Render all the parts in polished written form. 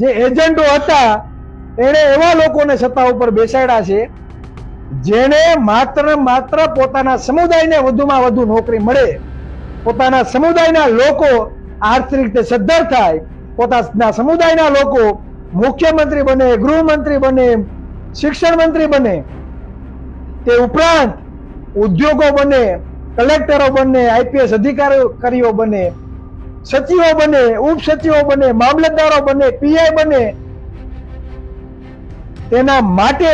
જે એજન્ટો હતા એને એવા લોકોને સત્તા ઉપર બેસાડ્યા છે જેને માત્ર પોતાના સમુદાયને વધુમાં વધુ નોકરી મળે, પોતાના સમુદાયના લોકો આર્થિક રીતે સદ્ધર થાય, પોતાના સમુદાયના લોકો મુખ્યમંત્રી બને, ગૃહમંત્રી બને, શિક્ષણ મંત્રી બને, તે ઉપરાંત ઉદ્યોગો બને, કલેક્ટરો બને, આઈપીએસ અધિકારીઓ બને, સચિવો બને, ઉપસચિવો બને, મામલતદારો બને, પીઆઈ બને. તેના માટે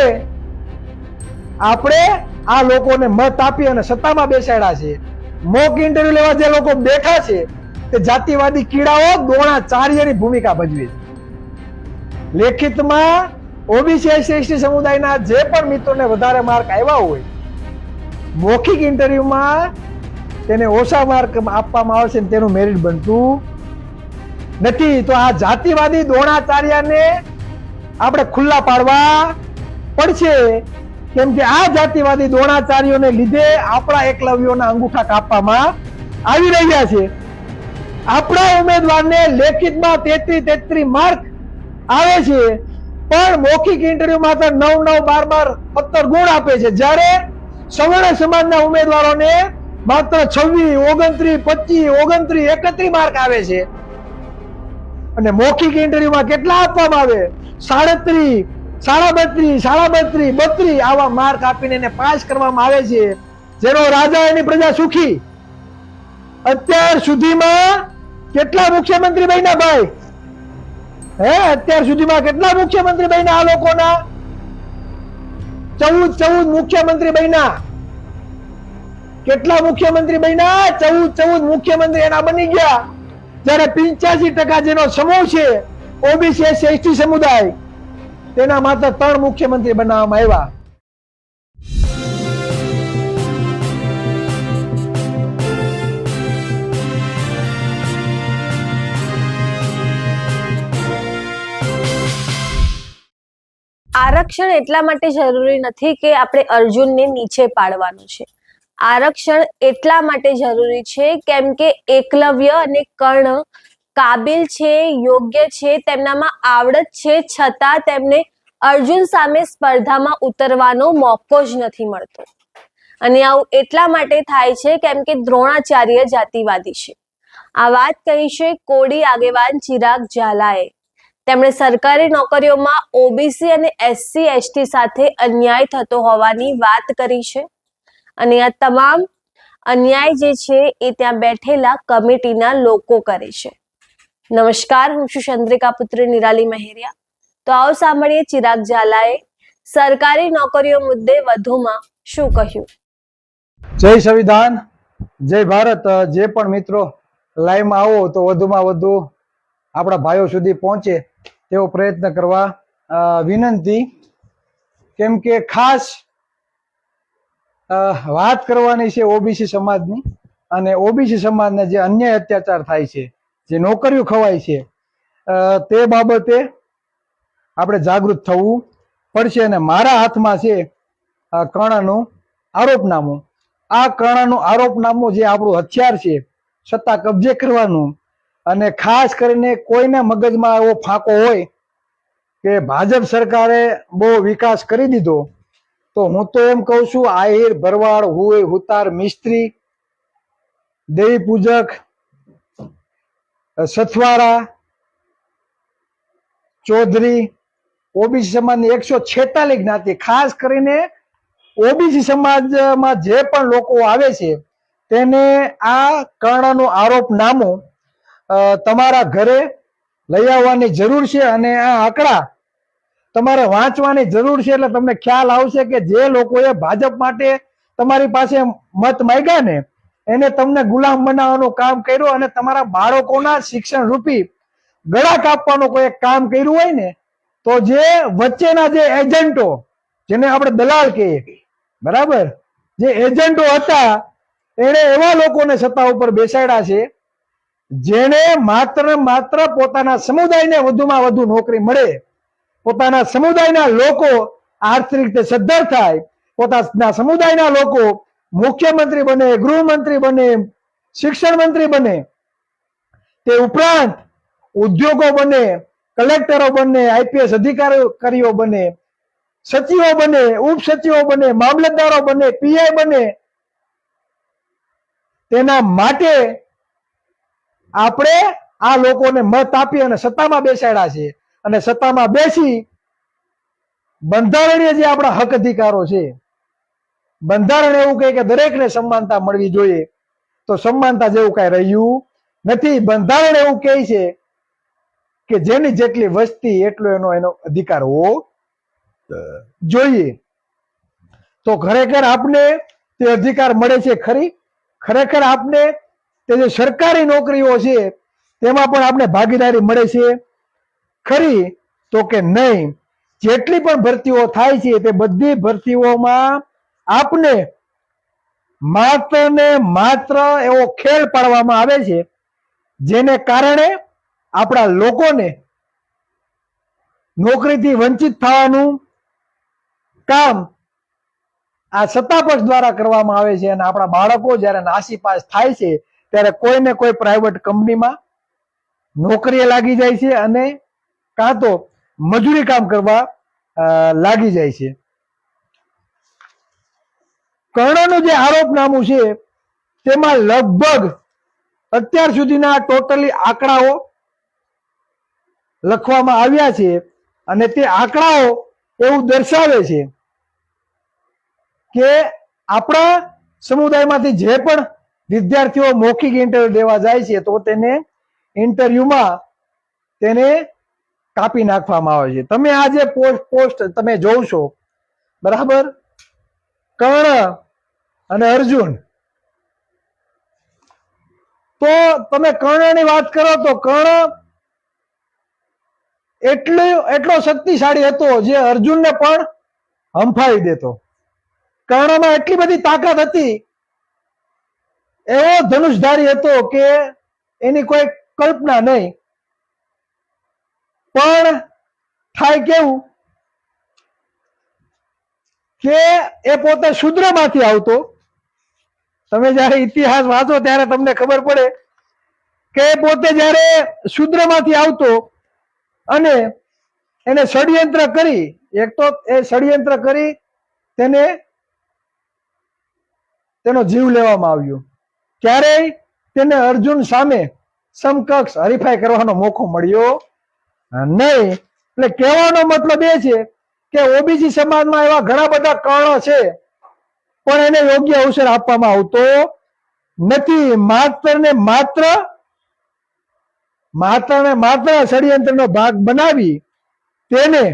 આપણે આ લોકોને મત આપી અને સત્તામાં બેસાડ્યા છે. મોક ઇન્ટરવ્યુ લેવા જે લોકો બેઠા છે તે જાતિવાદી કીડાઓ દ્રોણાચાર્યની ભૂમિકા ભજવે છે. લેખિતમાં ઓબીસી એસટી સમુદાયના જે પણ મિત્રોને વધારે માર્ક આવ્યા હોય, મૌખિક ઇન્ટરવ્યુમાં તેને ઓછા માર્ક આપવામાં આવે છે, તેનું મેરિટ બનતું નથી. તો આ જાતિવાદી દ્રોણાચાર્યને આપણે ખુલ્લા પાડવા પડશે, કેમ કે આ જાતિવાદી દ્રોણાચાર્યોને લીધે આપણા એકલવ્યોના અંગૂઠા કાપવામાં આવી રહ્યા છે. આપણા ઉમેદવારને લેખિતમાં 33 માર્ક આવે છે, પણ મૌખિક ઇન્ટરવ્યુમાં તો 9, 12, 17 ગુણ આપે છે, જ્યારે સવર્ણ સમાજના ઉમેદવારોને માત્ર 26, 29, 25, 29, 31 માર્ક આવે છે. અને મૌખિક ઇન્ટરવ્યુમાં કેટલા આપવામાં આવે? 37, 32, 32 આવા માર્ક આપીને એને પાસ કરવામાં આવે છે, જેનો રાજા એની પ્રજા સુખી. અત્યાર સુધીમાં કેટલા મુખ્યમંત્રી બન્યા ભાઈ? અત્યાર સુધીમાં કેટલા મુખ્યમંત્રી બન્યા આ લોકોના? 14 મુખ્યમંત્રી બન્યા. કેટલા મુખ્યમંત્રી બન્યા? 14 મુખ્યમંત્રી એના બની ગયા, જ્યારે 85% જેનો સમૂહ છે ઓબીસી એસટી સમુદાય, તેના માત્ર 3 મુખ્યમંત્રી બનાવવામાં આવ્યા. આરક્ષણ એટલા માટે જરૂરી નથી કે આપણે અર્જુનને નીચે પાડવાનું છે. આરક્ષણ એટલા માટે જરૂરી છે કેમ કે એકલવ્ય અને કર્ણ કાબિલ છે, યોગ્ય છે, તેમનામાં આવડત છે, છતાં તેમને અર્જુન સામે સ્પર્ધામાં ઉતરવાનો મોકો જ નથી મળતો. અને આવું એટલા માટે થાય છે કેમ કે દ્રોણાચાર્ય જાતિવાદી છે. આ વાત કહી છે કોળી આગેવાન ચિરાગ ઝાલાએ. તેમણે સરકારી નોકરીઓમાં ઓબીસી અને એસસી એસટી સાથે અન્યાય થતો હોવાની વાત કરી છે. અને આ તમામ અન્યાય જે છે એ ત્યાં બેઠેલા કમિટીના લોકો કરે છે. નમસ્કાર, હું છું ચંદ્રિકા પુત્ર નિરાલી મહેરિયા. તો આવો સાંભળીએ ચિરાગ ઝાલાએ સરકારી નોકરીઓ મુદ્દે વધુમાં શું કહ્યું. જય સંવિધાન, જય ભારત. જે પણ મિત્રો લાઈવમાં આવો તો વધુમાં વધુ આપણા ભાઈઓ સુધી પહોંચે તેવો પ્રયત્ન કરવા વિનંતી. કેમ કે ખાસ વાત કરવાની છે ઓબીસી સમાજની, અને ઓબીસી સમાજને જે અન્યાય અત્યાચાર થાય છે, જે નોકરીઓ ખવાય છે, તે બાબતે આપણે જાગૃત થવું પડશે. અને મારા હાથમાં છે કર્ણનું આરોપનામું. આ કર્ણનું આરોપનામું જે આપણું હથિયાર છે સત્તા કબજે કરવાનું, અને ખાસ કરીને કોઈને મગજમાં એવો ફાંકો હોય કે ભાજપ સરકારે બહુ વિકાસ કરી દીધો, તો હું તો એમ કહું છું આહિર, ભરવાડ, હુઈ, હુતાર, મિસ્ત્રી, દેવી પૂજક, સથવારા, ચૌધરી, ઓબીસી સમાજની 146 જ્ઞાતિ, ખાસ કરીને ઓબીસી સમાજમાં જે પણ લોકો આવે છે તેને આ કર્ણનું આરોપનામું તમારા ઘરે લઈ આવવાની જરૂર છે. અને આ આંકડા તમારે વાંચવાની જરૂર છે, એટલે તમને ખ્યાલ આવશે કે જે લોકોએ ભાજપ માટે તમારી પાસે મત માંગ્યા ને એને તમને ગુલામ બનાવવાનું કામ કર્યું, અને તમારા બાળકોના શિક્ષણ રૂપી ગળા કાપવાનું કોઈ કામ કર્યું હોય ને, તો જે વચ્ચેના જે એજન્ટો, જેને આપણે દલાલ કહીએ, બરાબર, જે એજન્ટો હતા એને એવા લોકોને સત્તા ઉપર બેસાડ્યા છે જેને માત્ર પોતાના સમુદાયને વધુમાં વધુ નોકરી મળે, પોતાના સમુદાયના લોકો આર્થિક રીતે સદ્ધર થાય, પોતાના સમુદાયના લોકો મુખ્યમંત્રી બને, ગૃહમંત્રી બને, શિક્ષણ મંત્રી બને, તે ઉપરાંત ઉદ્યોગો બને, કલેક્ટરો બને, આઈપીએસ અધિકારીઓ બને, સચિવો બને, ઉપસચિવો બને, મામલતદારો બને, પીઆઈ બને, તેના માટે આપણે આ લોકોને મત આપી અને સત્તામાં બેસાડ્યા છે. અને સત્તામાં બેસી બંધારણીય જે આપણા હક અધિકારો છે, બંધારણ એવું કહે કે દરેકને સમાનતા મળવી જોઈએ, તો સમાનતા જેવું કઈ રહ્યું નથી. બંધારણ એવું કહે છે કે જેની જેટલી વસ્તી એટલો એનો અધિકાર હોવો જોઈએ. તો ખરેખર આપને તે અધિકાર મળે છે ખરી? ખરેખર આપને તે જે સરકારી નોકરીઓ છે તેમાં પણ આપને ભાગીદારી મળે છે ખરી? તો કે નહીં. જેટલી પણ ભરતીઓ થાય છે તે બધી ભરતીઓમાં આપને માત્ર ને માત્ર એવો ખેલ પાડવામાં આવે છે જેને કારણે આપણા લોકોને નોકરીથી વંચિત થવાનું કામ આ સત્તાપક્ષ દ્વારા કરવામાં આવે છે. અને આપણા બાળકો જ્યારે નાસીપાસ થાય છે ત્યારે કોઈને કોઈ પ્રાઇવેટ કંપનીમાં નોકરીએ લાગી જાય છે અને કાં તો મજૂરી કામ કરવા લાગી જાય છે. કર્ણનું જે આરોપનામું છે તેમાં લગભગ અત્યાર સુધીના ટોટલી આંકડાઓ લખવામાં આવ્યા છે અને તે આંકડાઓ એવું દર્શાવે છે કે આપણા સમુદાયમાંથી જે પણ વિદ્યાર્થીઓ મૌખિક ઇન્ટરવ્યુ દેવા જાય છે તો તેને ઇન્ટરવ્યુમાં તેને કાપી નાખવામાં આવે છે. તમે આ જે પોસ્ટ તમે જોવ છો, બરાબર, કર્ણ અને અર્જુન, તો તમે કર્ણની વાત કરો તો કર્ણ એટલો શક્તિશાળી હતો જે અર્જુનને પણ હંફાવી દેતો. કર્ણમાં એટલી બધી તાકાત હતી, એવો ધનુષધારી હતો કે એની કોઈ કલ્પના નહીં. પણ થાય કેવું કે એ પોતે શૂદ્રમાંથી આવતો. તમે જયારે ઇતિહાસ વાંચો ત્યારે તમને ખબર પડે કે પોતે જયારે શૂદ્રમાંથી આવતો અને એને ષડયંત્ર કરી, એક તો એ ષડયંત્ર કરી તેનો જીવ લેવામાં આવ્યો. ક્યારેય તેને અર્જુન સામે સમકક્ષ હરીફાઈ કરવાનો મોકો મળ્યો નહીં. એટલે કહેવાનો મતલબ એ છે કે ઓબીસી સમાજમાં એવા ઘણા બધા કર્ણો છે પણ એને યોગ્ય અવસર આપવામાં આવતો નથી. માત્ર ને માત્ર ષડયંત્રનો ભાગ બનાવી તેને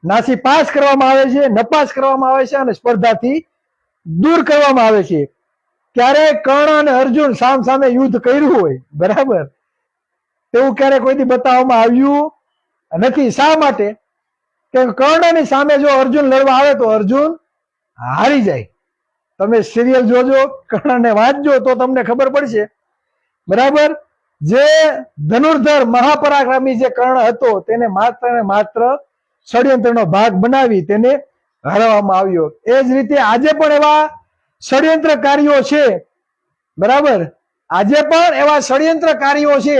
નાસી પાસ કરવામાં આવે છે, નપાસ કરવામાં આવે છે અને સ્પર્ધાથી દૂર કરવામાં આવે છે. ક્યારેય કર્ણ અને અર્જુન સામે યુદ્ધ કર્યું હોય, બરાબર, તેવું ક્યારે કોઈથી બતાવવામાં આવ્યું નથી. શા માટે? કે કર્ણની સામે જો અર્જુન લડવા આવે તો અર્જુન હારી જાય. તમે સિરિયલ જોજો, કર્ણને વાંચજો તો તમને ખબર પડશે, બરાબર. જે ધનુર્ધર મહાપરાક્રમી જે કર્ણ હતો તેને માત્ર ને માત્ર ષડયંત્રનો ભાગ બનાવી તેને હરાવવામાં આવ્યો. એ જ રીતે આજે પણ એવા ષડયંત્રકારીઓ છે, બરાબર, આજે પણ એવા ષડયંત્રકારીઓ છે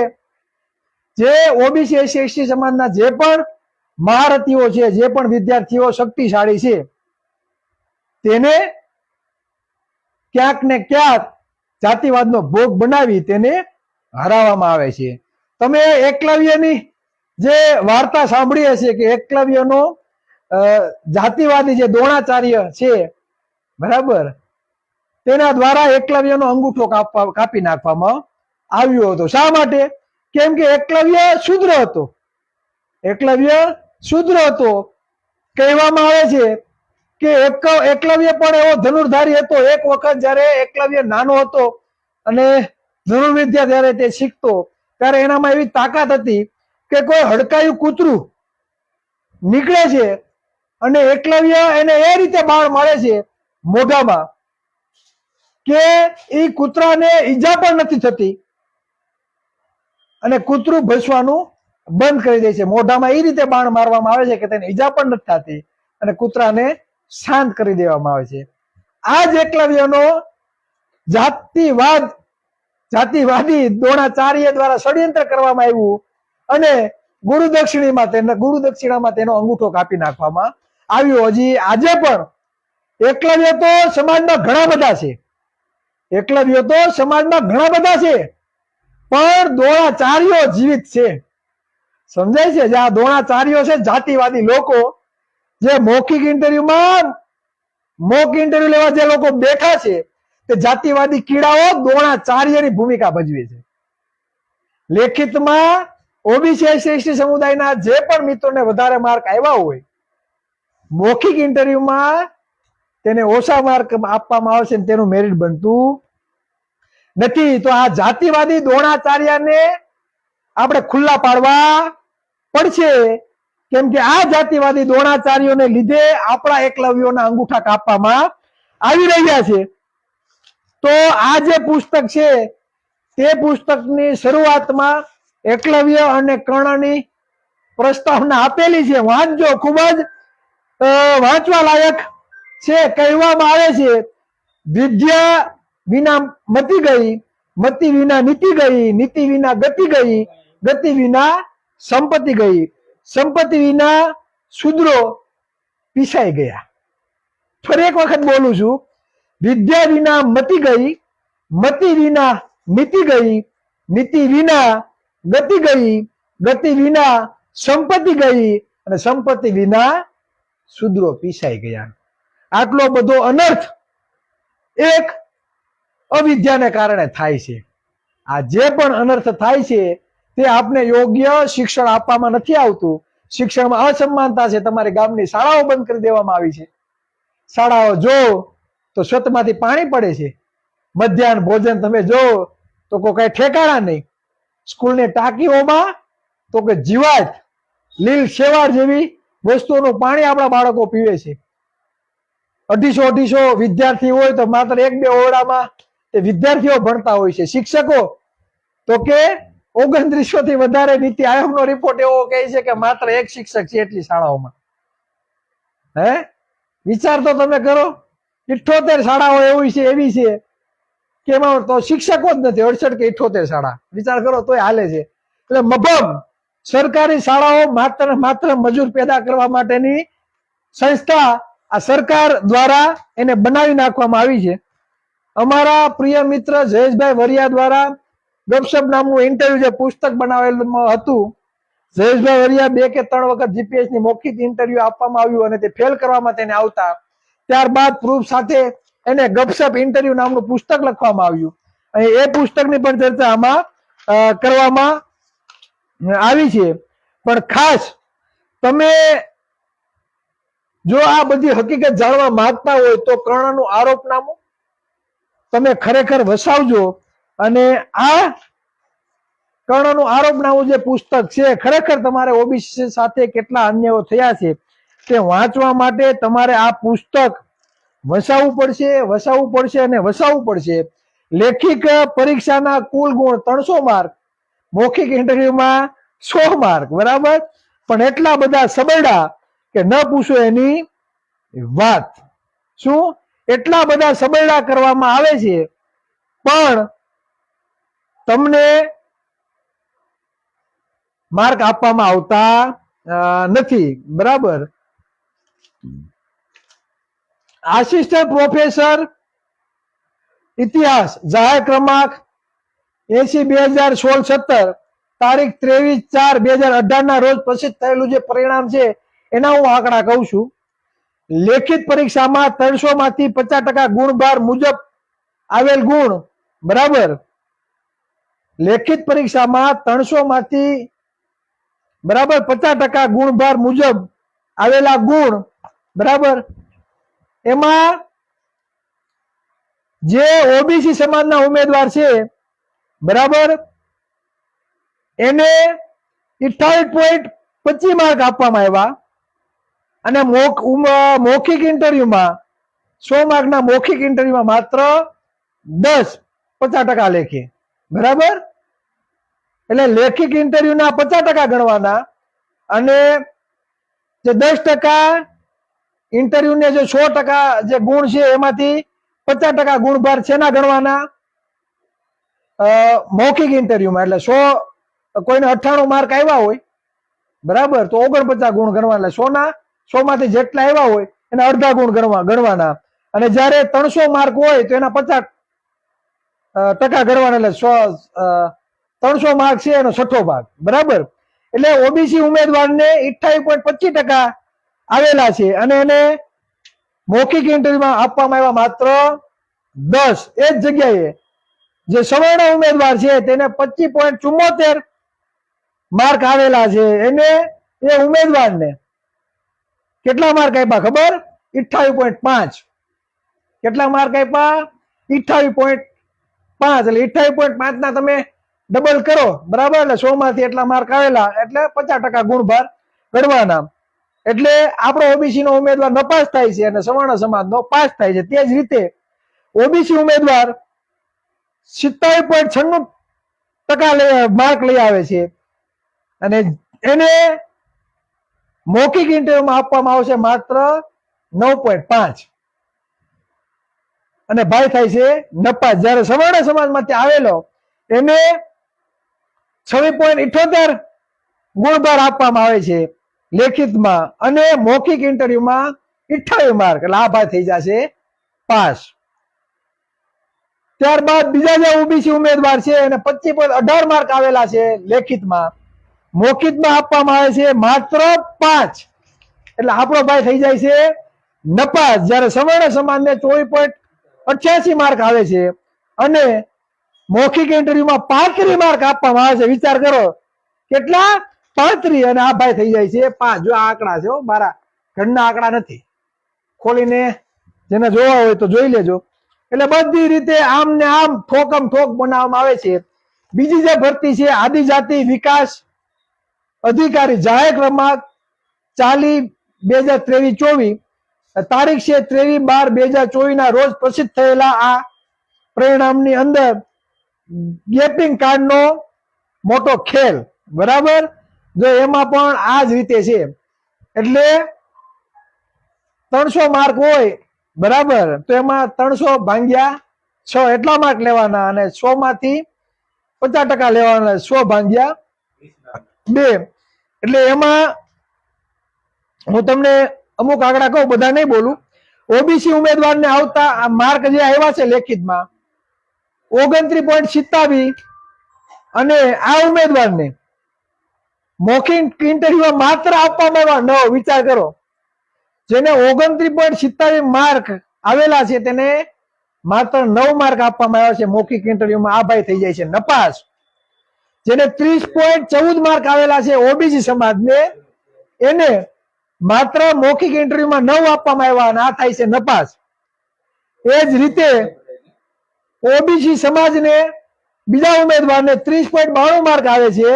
જે ઓબીસી એસસી એસટી સમાજના જે પણ મહારથીઓ છે, જે પણ વિદ્યાર્થીઓ શક્તિશાળી છે, તેને ક્યાંક ને ક્યાંક જાતિવાદનો ભોગ બનાવી તેને હરાવવામાં આવે છે. તમે એકલવ્યની જે વાર્તા સાંભળી હશે કે એકલવ્યનો જાતિવાદી જે દ્રોણાચાર્ય છે, બરાબર, તેના દ્વારા એકલવ્યનો અંગૂઠો કાપી નાખવામાં આવ્યો હતો. શા માટે? કેમ કે એકલવ્ય શૂદ્ર હતો. એકલવ્ય શૂદ્ર હતો. કહેવામાં આવે છે કે એકલવ્ય પણ એવો ધનુર્ધારી હતો. એક વખત જયારે એકલવ્ય નાનો હતો અને ધનુર્વિદ્યા જયારે તે શીખતો ત્યારે એનામાં એવી તાકાત હતી કે કોઈ હડકાયું કૂતરું નીકળે છે અને એકલવ્ય એને એ રીતે બાણ મારે છે મોઢામાં કે એ કૂતરાને ઈજા પણ નથી થતી અને કૂતરું ભસવાનું બંધ કરી દે છે. મોઢામાં એ રીતે બાણ મારવામાં આવે છે કે તેને ઈજા પણ નથી થતી અને કૂતરાને શાંત કરી દેવામાં આવે છે. આ જ એકલવ્યનો જાતિવાદ જાતિવાદી દ્રોણાચાર્ય દ્વારા ષડયંત્ર કરવામાં આવ્યું અને ગુરુ દક્ષિણામાં તેનો અંગૂઠો કાપી નાખવામાં આવ્યો. હજી આજે પણ એકલવ્ય તો સમાજમાં ઘણા બધા છે, એકલવ્ય તો સમાજમાં ઘણા બધા છે, પણ દ્રોણાચાર્યો જીવિત છે. સમજાય છે? જે આ દ્રોણાચાર્યો છે, જાતિવાદી લોકો, જે મોક ઇન્ટરવ્યુ લેવા જે લોકો બેઠા છે, તે જાતિવાદી કીડાઓ દ્રોણાચાર્યની ભૂમિકા ભજવે છે. લેખિતમાં ઓબીસી એસટી સમુદાયના જે પણ મિત્રોને વધારે માર્ક આવ્યા હોય, મૌખિક ઇન્ટરવ્યુમાં તેને ઓછા માર્ક આપવામાં આવશે, તેનું મેરિટ બનતું નથી. તો આ જાતિવાદી દ્રોણાચાર્યને આપણે ખુલ્લા પાડવા પડશે, કેમ કે આ જાતિવાદી દ્રોણાચાર્યોને લીધે આપણા એકલવ્યોના અંગૂઠા કાપવામાં આવી રહ્યા છે. તો આ જે પુસ્તક છે, તે પુસ્તકની શરૂઆતમાં એકલવ્ય અને કર્ણની પ્રસ્તાવના આપેલી છે. વાંચજો, ખૂબ જ વાંચવા લાયક છે. કહેવામાં આવે છે, વિદ્યા વિના મતિ ગઈ, મતિ વિના નીતિ ગઈ, નીતિ વિના ગતિ ગઈ, ગતિ વિના સંપત્તિ ગઈ, સંપત્તિ વિના શૂદ્રો પીસાઈ ગયા. ફરી એક વખત બોલું છું, વિદ્યા વિના મતિ ગઈ, મતિ વિના નીતિ ગઈ, નીતિ વિના ગતિ ગઈ, ગતિ વિના સંપત્તિ ગઈ, અને સંપત્તિ વિના શૂદ્રો પીસાઈ ગયા. આટલો બધો અનર્થ એક અવિદ્યાને કારણે થાય છે. આ જે પણ અનર્થ થાય છે, તે આપને યોગ્ય શિક્ષણ આપવામાં નથી આવતું. શિક્ષણમાં અસમાનતા છે. તમારી ગામની શાળાઓ બંધ કરી દેવામાં આવી છે. શાળાઓ જો તો છતમાંથી પાણી પડે છે. મધ્યાહન ભોજન તમે જો તો કોઈ કઈ ઠેકાણા નહીં. સ્કૂલની ટાંકીઓમાં તો કે જીવાત, લીલ શેવાળ જેવી વસ્તુઓનું પાણી આપણા બાળકો પીવે છે. 250 વિદ્યાર્થી હોય તો માત્ર 1-2 ઓરડામાં તે વિદ્યાર્થીઓ ભણતા હોય છે. શિક્ષકો તો કે 2900 થી વધારે. નીતિ આયોગનો રિપોર્ટ એવો કહે છે કે માત્ર 1 શિક્ષક છે એટલી શાળાઓમાં. વિચાર તો તમે કરો, 78 શાળાઓ એવી છે કે એમાં તો શિક્ષકો જ નથી. 68 કે 78 શાળા, વિચાર કરો તોય હાલે છે. એટલે મભમ સરકારી શાળાઓ માત્ર મજૂર પેદા કરવા માટેની સંસ્થા આ સરકાર દ્વારા એને બનાવી નાખવામાં આવી છે. અમારા પ્રિય મિત્ર જયેશભાઈ વરિયા દ્વારા ગપસપ નામનું ઇન્ટરવ્યુ જે પુસ્તક બનાવેલું હતું, જયેશભાઈ વરિયા 2 કે 3 વખત જીપીએસ ની મૌખિક ઇન્ટરવ્યુ આપવામાં આવ્યું અને તે ફેલ કરવામાં તેને આવતા. ત્યારબાદ પ્રૂફ સાથે એને ગપસપ ઇન્ટરવ્યુ નામનું પુસ્તક લખવામાં આવ્યું અને એ પુસ્તકની પણ ચર્ચા આમાં કરવામાં આવી છે. પણ ખાસ તમે જો આ બધી હકીકત જાણવા માંગતા હોય તો કર્ણનું આરોપનામું તમે ખરેખર વસાવજો. અને આ કર્ણનું આરોપનામું જે પુસ્તક છે, ખરેખર તમારે ઓબીસી સાથે કેટલા અન્યાયો થયા છે તે વાંચવા માટે તમારે આ પુસ્તક વસાવવું પડશે. લેખિત પરીક્ષાના કુલ ગુણ 300 માર્ક, મૌખિક ઇન્ટરવ્યુમાં 100 માર્ક, બરાબર. પણ એટલા બધા સબરડા કે ન પૂછો એની વાત. શું એટલા બધા સબરડા કરવામાં આવે છે, પણ તમને માર્ક આપવામાં આવતા નથી, બરાબર. આસિસ્ટન્ટ પ્રોફેસર ઇતિહાસ જાહેર ક્રમાંક 80/2016-17 તારીખ 23/4/2018 ના રોજ પ્રસિદ્ધ થયેલું જે પરિણામ છે એના હું આંકડા કહું છું. લેખિત પરીક્ષામાં 300 માંથી 50% ગુણભાર મુજબ આવેલ ગુણ, બરાબર. લેખિત પરીક્ષામાં 300 માંથી બરાબર 50% ગુણભાર મુજબ આવેલા ગુણ, બરાબર. એમાં જે ઓબીસી સમાજના ઉમેદવાર છે, બરાબર, એને 58.25 માર્ક આપવામાં આવ્યા અને મૌખિક ઇન્ટરવ્યુમાં 100 માર્કના મૌખિક ઇન્ટરવ્યુમાં માત્ર 50% લેખે, બરાબર. એટલે લેખિત ઇન્ટરવ્યુના 50% ગણવાના અને જે 10% ઇન્ટરવ્યુને જે 100% જે ગુણ છે એમાંથી 50% ગુણભાર છેના ગણવાના, મૌખિક ઇન્ટરવ્યુમાં એટલે 100 કોઈને 98 માર્ક આવ્યા હોય બરાબર, તો 49 ગુણ ગણવાના. એટલે 100 માંથી જેટલા આવ્યા હોય એના અડધા ગુણ ગણવાના. અને જયારે 300 માર્ક હોય તો એના 50% ગણવાના. એટલે 300 માર્ક છે એનો 6ઠ્ઠો ભાગ બરાબર. એટલે ઓબીસી ઉમેદવારને 28.25% આવેલા છે અને એને મૌખિક ઇન્ટરવ્યુમાં આપવામાં આવ્યા માત્ર 10. એ જ જગ્યાએ જે સવર્ણ ઉમેદવાર છે તેને 25.74 માર્ક આવેલા છે. એને એ ઉમેદવારને કેટલા માર્ક આપ્યા ખબર? 28.5. કેટલા માર્ક આપ્યા? 28.5. એટલે 28.5 ના તમે ડબલ કરો બરાબર. એટલે 100 માંથી એટલા માર્ક આવેલા એટલે 50% ગુણભાર ગણવાના. એટલે આપણો ઓબીસી નો ઉમેદવાર નપાસ થાય છે અને સવર્ણ સમાજ નો પાસ થાય છે. તે જ રીતે ઓબીસી ઉમેદવાર 27.96% માર્ક લઈ આવે છે અને એને મૌખિક ઇન્ટરવ્યુમાં આપવામાં આવશે માત્ર 9.5 અને ભાઈ થાય છે નપાસ. જયારે સવર્ણ સમાજમાંથી આવેલો એને 26.78 ગુણભાર આપવામાં આવે છે લેખિતમાં અને મૌખિક ઇન્ટરવ્યુમાં 28 માર્ક. એટલે આ ભાઈ થઈ જશે પાસ. ત્યારબાદ બીજા જે ઓબીસી ઉમેદવાર છે એને 25.18 માર્ક આવેલા છે લેખિતમાં. મૌખિકમાં આપવામાં આવે છે માત્ર 5. એટલે આપણો ભાઈ થઈ જાય છે નપાસ. જયારે સવર્ણ સમાજને 24.88 માર્ક આવે છે અને મૌખિક ઇન્ટરવ્યુમાં 35 માર્ક આપવામાં આવે છે. વિચાર કરો કેટલા? 35. અને આ ભાઈ થઈ જાય છે 5. જો આ આંકડા છે, મારા ઘરના આંકડા નથી, ખોલીને જેને જોવા હોય તો જોઈ લેજો. એટલે બધી રીતે આમ ને આમ ઠોકમ ઠોક બનાવવામાં આવે છે. બીજી જે ભરતી છે આદિજાતિ વિકાસ અધિકારી જાહેર ક્રમાંક 40/2023-24, તારીખ છે 23/12/2024 ના રોજ પ્રસિદ્ધ થયેલા આ પરિણામની અંદર ગેપિંગ કાર્ડ નો મોટો ખેલ બરાબર. જો એમાં પણ આ જ રીતે છે. એટલે 300 માર્ક હોય બરાબર, તો એમાં 300/6 એટલા માર્ક લેવાના અને 100 માંથી 50% લેવાના. 100/2. એટલે એમાં હું તમને અમુક આંકડા કહું, બધા નહીં બોલું. ઓબીસી ઉમેદવારને આવતા આ માર્ક જે આવ્યા છે લેખિતમાં 29.27 અને આ ઉમેદવારને મૌખિક ઇન્ટરવ્યુમાં માત્ર આપવામાં આવ્યા 9. વિચાર કરો, જેને 29.27 માર્ક આવેલા છે તેને માત્ર 9 માર્ક આપવામાં આવ્યા છે મૌખિક ઇન્ટરવ્યુમાં. આ ભાઈ થઈ જાય છે નપાસ. જેને 30.14 માર્ક આવેલા છે ઓબીસી સમાજને, એને માત્ર મૌખિક ઇન્ટરવ્યુમાં 9 આપવામાં આવ્યા અને આ થાય છે નપાસ. એ જ રીતે ઓબીસી સમાજને બીજા ઉમેદવારને 30.92 માર્ક આવે છે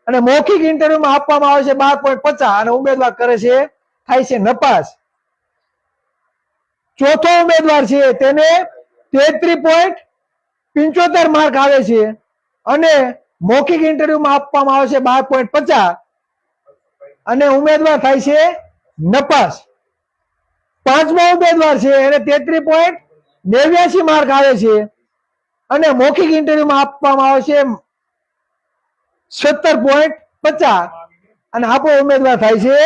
અને મૌખિક ઇન્ટરવ્યુમાં આપવામાં આવે છે 12.50 અને ઉમેદવાર કરે છે, થાય છે નપાસ. ચોથો ઉમેદવાર છે તેને 33.75 માર્ક આવે છે અને મૌખિક ઇન્ટરવ્યુમાં આપવામાં આવે છે 12.50 અને ઉમેદવાર થાય છે નપાસ. પાંચમો ઉમેદવાર છે એને 33.89 માર્ક આવે છે અને મૌખિક ઇન્ટરવ્યુમાં આપવામાં આવે છે 17.50 અને આપણો ઉમેદવાર થાય છે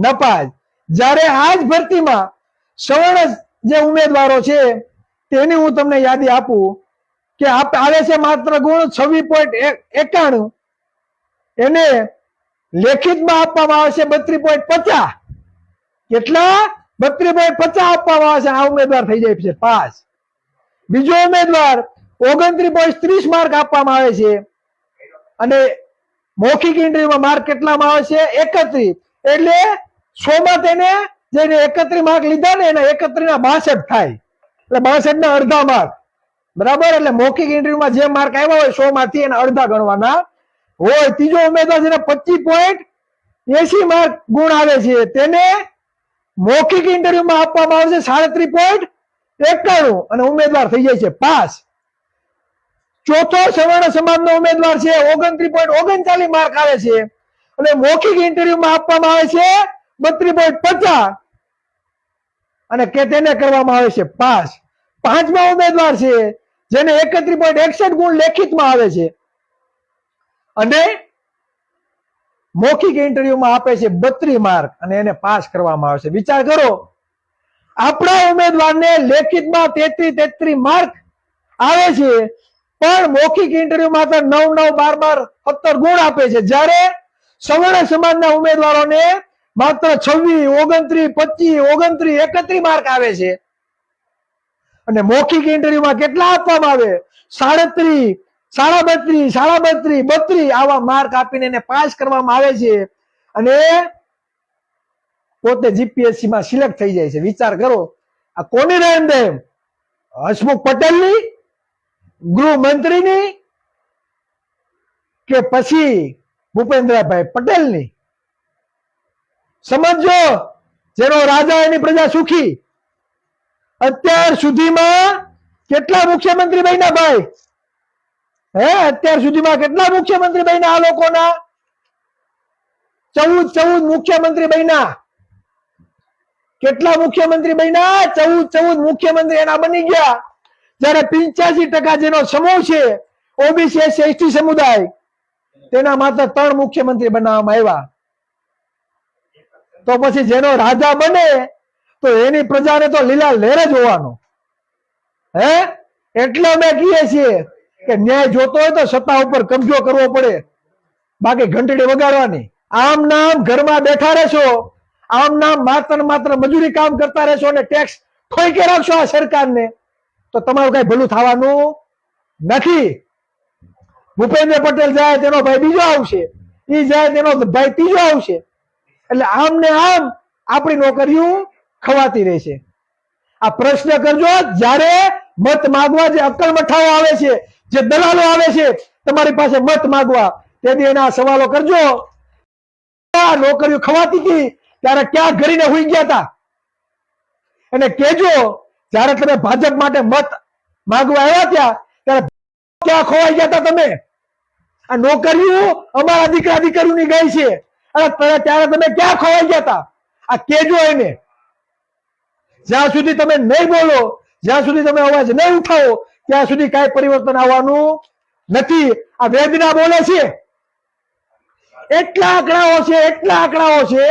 નપાસ. જ્યારે આ જ ભરતીમાં સવર્ણ જે ઉમેદવારો છે તેની હું તમને યાદી આપું કે આવે છે માત્ર ગુણ 26.91. એને લેખિતમાં આપવામાં આવે છે 32.50. કેટલા? 32.50 આપવામાં આવે છે. આ ઉમેદવાર થઈ જાય છે પાસ. બીજો ઉમેદવાર 29.30 માર્ક આપવામાં આવે છે અને મૌખિક ઇન્ટરવ્યુમાં માર્ક કેટલામાં આવે છે? 31. એટલે 100 માં તેને જેને 31 માર્ક લીધા ને એના 31 ના 62 થાય. એટલે 62 ના અડધા માર્ક બરાબર. એટલે મૌખિક ઇન્ટરવ્યુમાં જે માર્ક આવ્યા હોય 100 માંથી એના અડધા ગણવાના હોય. ત્રીજો ઉમેદવાર જેને 25.80 માર્ક ગુણ આવે છે તેને મૌખિક ઇન્ટરવ્યુમાં આપવામાં આવે છે 37.91 અને ઉમેદવાર થઈ જાય છે પાસ. ચોથો સવર્ણ સમાજનો ઉમેદવાર છે 29.39 માર્ક આવે છે અને મૌખિક ઇન્ટરવ્યુમાં આપવામાં આવે છે 32.50 અને કે તેને કરવામાં આવે છે પાસ. પાંચમા ઉમેદવાર છે જેને 31.61 ગુણ લેખિતમાં આવે છે અને મૌખિક ઇન્ટરવ્યુમાં આપે છે 32 માર્ક અને એને પાસ કરવામાં આવે છે. વિચાર કરો, આપણા ઉમેદવારને લેખિતમાં 33 માર્ક આવે છે, પણ મૌખિક ઇન્ટરવ્યુમાં તો 9, 12, 17 ગુણ આપે છે, જ્યારે સવર્ણ સમાજના ઉમેદવારોને માત્ર 26, 29, 25, 29, 31 માર્ક આવે છે. અને મૌખિક ઇન્ટરવ્યુમાં કેટલા આપવામાં આવે? 37, 32, 32 આવા માર્ક આપીને એને પાસ કરવામાં આવે છે અને પોતે જીપીએસસી માં સિલેક્ટ થઈ જાય છે. વિચાર કરો, આ કોની રહેમ? હસમુખ પટેલની, ગૃહમંત્રીની કે પછી ભૂપેન્દ્રભાઈ પટેલની? સમજો, જેનો રાજા એની પ્રજા સુખી. અત્યાર સુધીમાં કેટલા મુખ્યમંત્રી બન્યા ભાઈ? અત્યાર સુધીમાં કેટલા મુખ્યમંત્રી બન્યા આ લોકોના? 14 મુખ્યમંત્રી બન્યા. કેટલા મુખ્યમંત્રી બન્યા? 14 મુખ્યમંત્રી એના બની ગયા. જ્યારે 85% જેનો સમૂહ છે ઓબીસી એસટી સમુદાય, તેના માત્ર 3 મુખ્યમંત્રી બનાવવામાં આવ્યા. તો પછી જેનો રાજા બને તો એની પ્રજાને તો લીલા લહેર જ હોવાનો. એટલે અમે કહીએ છીએ કે ન્યાય જોતો હોય તો સત્તા ઉપર કબજો કરવો પડે, બાકી ઘંટડી વગાડવાની. આમ નામ ઘરમાં બેઠા રહેશો, આમ નામ માત્ર મજૂરી કામ કરતા રહેશો અને ટેક્સ ઠોકી રાખશો આ સરકારને, તો તમારું કઈ ભલું થવાનું નથી. ભૂપેન્દ્ર પટેલ જાય તેનો ભાઈ બીજો આવશે, ઈ જાય તેનો ભાઈ ત્રીજો આવશે. એટલે આમ ને આમ આપણી નોકરીઓ ખવાતી રહેશે. આ પ્રશ્ન કરજો જ્યારે મત માંગવા જે અક્કલ મઠાઓ આવે છે, જે દલાલો આવે છે તમારી પાસે મત માંગવા, તેથી એના સવાલો કરજો. આ નોકરીઓ ખવાતી હતી ત્યારે ક્યાં ઘરીને હુઈ ગયા હતા? અને કેજો, જ્યારે તમે ભાજપ માટે મત માંગવા આવ્યા ત્યારે ક્યાં ખોવાઈ ગયા હતા તમે? આ નોકરીઓ અમારા દીકરા દીકરીઓની ગઈ છે, અને ત્યારે તમે ક્યાં ખોવાઈ ગયા હતા? આ કેજો એને. જ્યાં સુધી તમે નહીં બોલો, જ્યાં સુધી તમે અવાજ નહીં ઉઠાવો, ત્યાં સુધી કઈ પરિવર્તન આવવાનું નથી. આ વેદના બોલે છે, એટલા આંકડાઓ છે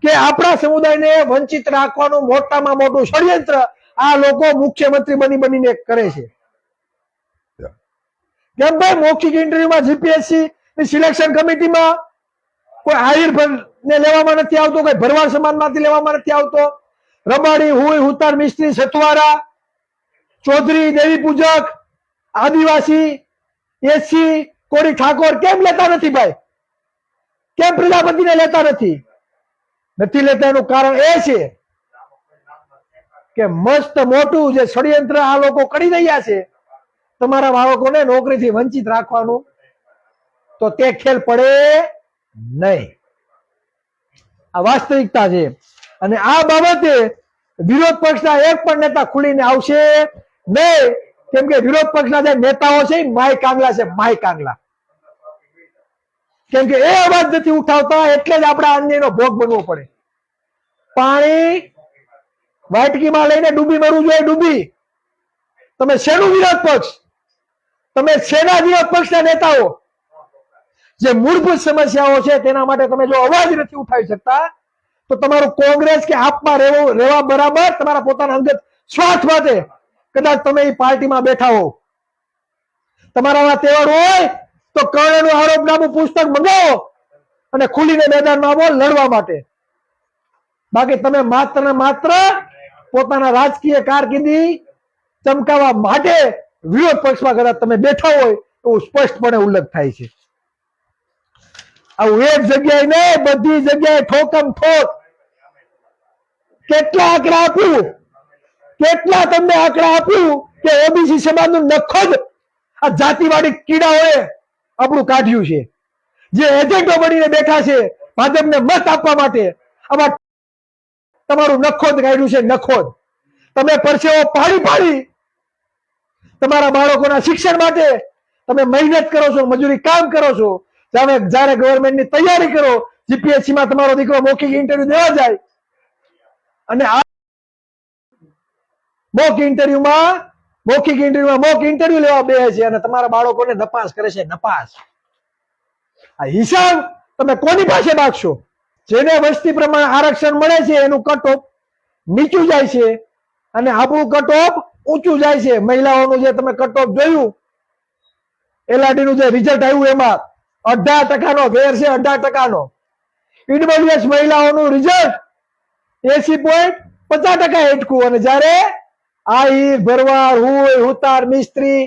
કે આપણા સમુદાયને વંચિત રાખવાનું મોટામાં મોટું ષડયંત્ર આ લોકો મુખ્યમંત્રી બનીને કરે છે. કેમ ભાઈ? મૌખિક ઇન્ટરવ્યુમાં જીપીએસસી ની સિલેક્શન કમિટીમાં કોઈ આહિર ને લેવામાં નથી આવતો, કોઈ ભરવાડ સમાજમાંથી લેવામાં નથી આવતો. રબાડી, હુઈ, હુતાર, મિસ્ત્રી, સથવારા, ચૌધરી, દેવી પૂજક, આદિવાસી, એસી, કોળી, ઠાકોર કેમ લેતા નથી ભાઈ? કેમ પ્રજાપતિને લેતા નથી લેતા? એનું કારણ એ છે કે મસ્ત મોટું જે ષડયંત્ર આ લોકો કરી રહ્યા છે તમારા બાળકોને નોકરીથી વંચિત રાખવાનું, તો તે ખેલ પડે નહીં. આ વાસ્તવિકતા છે. અને આ બાબતે વિરોધ પક્ષના એક પણ નેતા ખુલીને આવશે નહીં, કેમ કે વિરોધ પક્ષના જે નેતાઓ છે માય કાંગલા છે, માય કાંગલા. કેમ કે એ અવાજ નથી ઉઠાવતા, એટલે જ આપણે અન્યાયનો ભોગ બનવો પડે. પાણી વાટકીમાં લઈને ડૂબી મરવું જોઈએ, ડૂબી. તમે શેનું વિરોધ પક્ષ? તમે શેના વિરોધ પક્ષના નેતાઓ? જે મૂળભૂત સમસ્યાઓ છે તેના માટે તમે જો અવાજ નથી ઉઠાવી શકતા, તો તમારું કોંગ્રેસ કે આપમાં રહેવા બરાબર તમારા પોતાના અંગત સ્વાર્થ માટે કદાચ તમે એ પાર્ટીમાં બેઠા હો. તમારા તહેવાર હોય તો કર્ણનું આરોપનામું પુસ્તક મંગાવો અને ખુલીને મેદાનમાં આવો લડવા માટે. બાકી તમે માત્ર ને માત્ર પોતાના રાજકીય કારકિર્દી ચમકાવવા માટે વિરોધ પક્ષમાં કદાચ તમે બેઠા હોય એવું સ્પષ્ટપણે ઉલ્લેખ થાય છે. આવું એક જગ્યાએ નહીં, બધી જગ્યાએ ઠોકમ ઠોક. કેટલા આંકડા આપ્યું, કેટલા તમને આંકડા આપ્યું કે ઓબીસી સમાજનું નખો જ આ જાતિવાદી કીડાઓએ આપણું કાઢ્યું છે. જે એજન્ટો બનીને બેઠા છે ભાજપને મત આપવા માટે, આમાં તમારું નખોદ કાઢ્યું છે, નખોદ. તમે પરસેવો પાડી તમારા બાળકોના શિક્ષણ માટે તમે મહેનત કરો છો, મજૂરી કામ કરો છો. જ્યારે ગવર્મેન્ટની તૈયારી કરો, જીપીએસસી માં તમારો દીકરો મૌખિક ઇન્ટરવ્યુ દેવા જાય અને આ મૌખિક ઇન્ટરવ્યુમાં મૌખિક ઇન્ટરવ્યુમાં મોક ઇન્ટરવ્યુ લેવા બે છે અને તમારા બાળકોને નપાસ કરે છે, નપાસ. આ હિસાબ તમે કોની પાસે માગશો? જેને વસ્તી પ્રમાણે આરક્ષણ મળે છે એનું કટ ઓફ નીચું જાય છે અને આપણું કટ ઓફ ઊંચું જાય છે. મહિલાઓનું જે તમે કટ ઓફ જોયું, એલઆરડી નું જે રિઝલ્ટ આવ્યું એમાં 18% ફેર છે, 18%. ઈડબ્લ્યુએસ મહિલાઓનું રિઝલ્ટ 80.50% હેઠકું. અને જયારે આહિર, ભરવાડ, હુઈ, હુતાર, મિસ્ત્રી,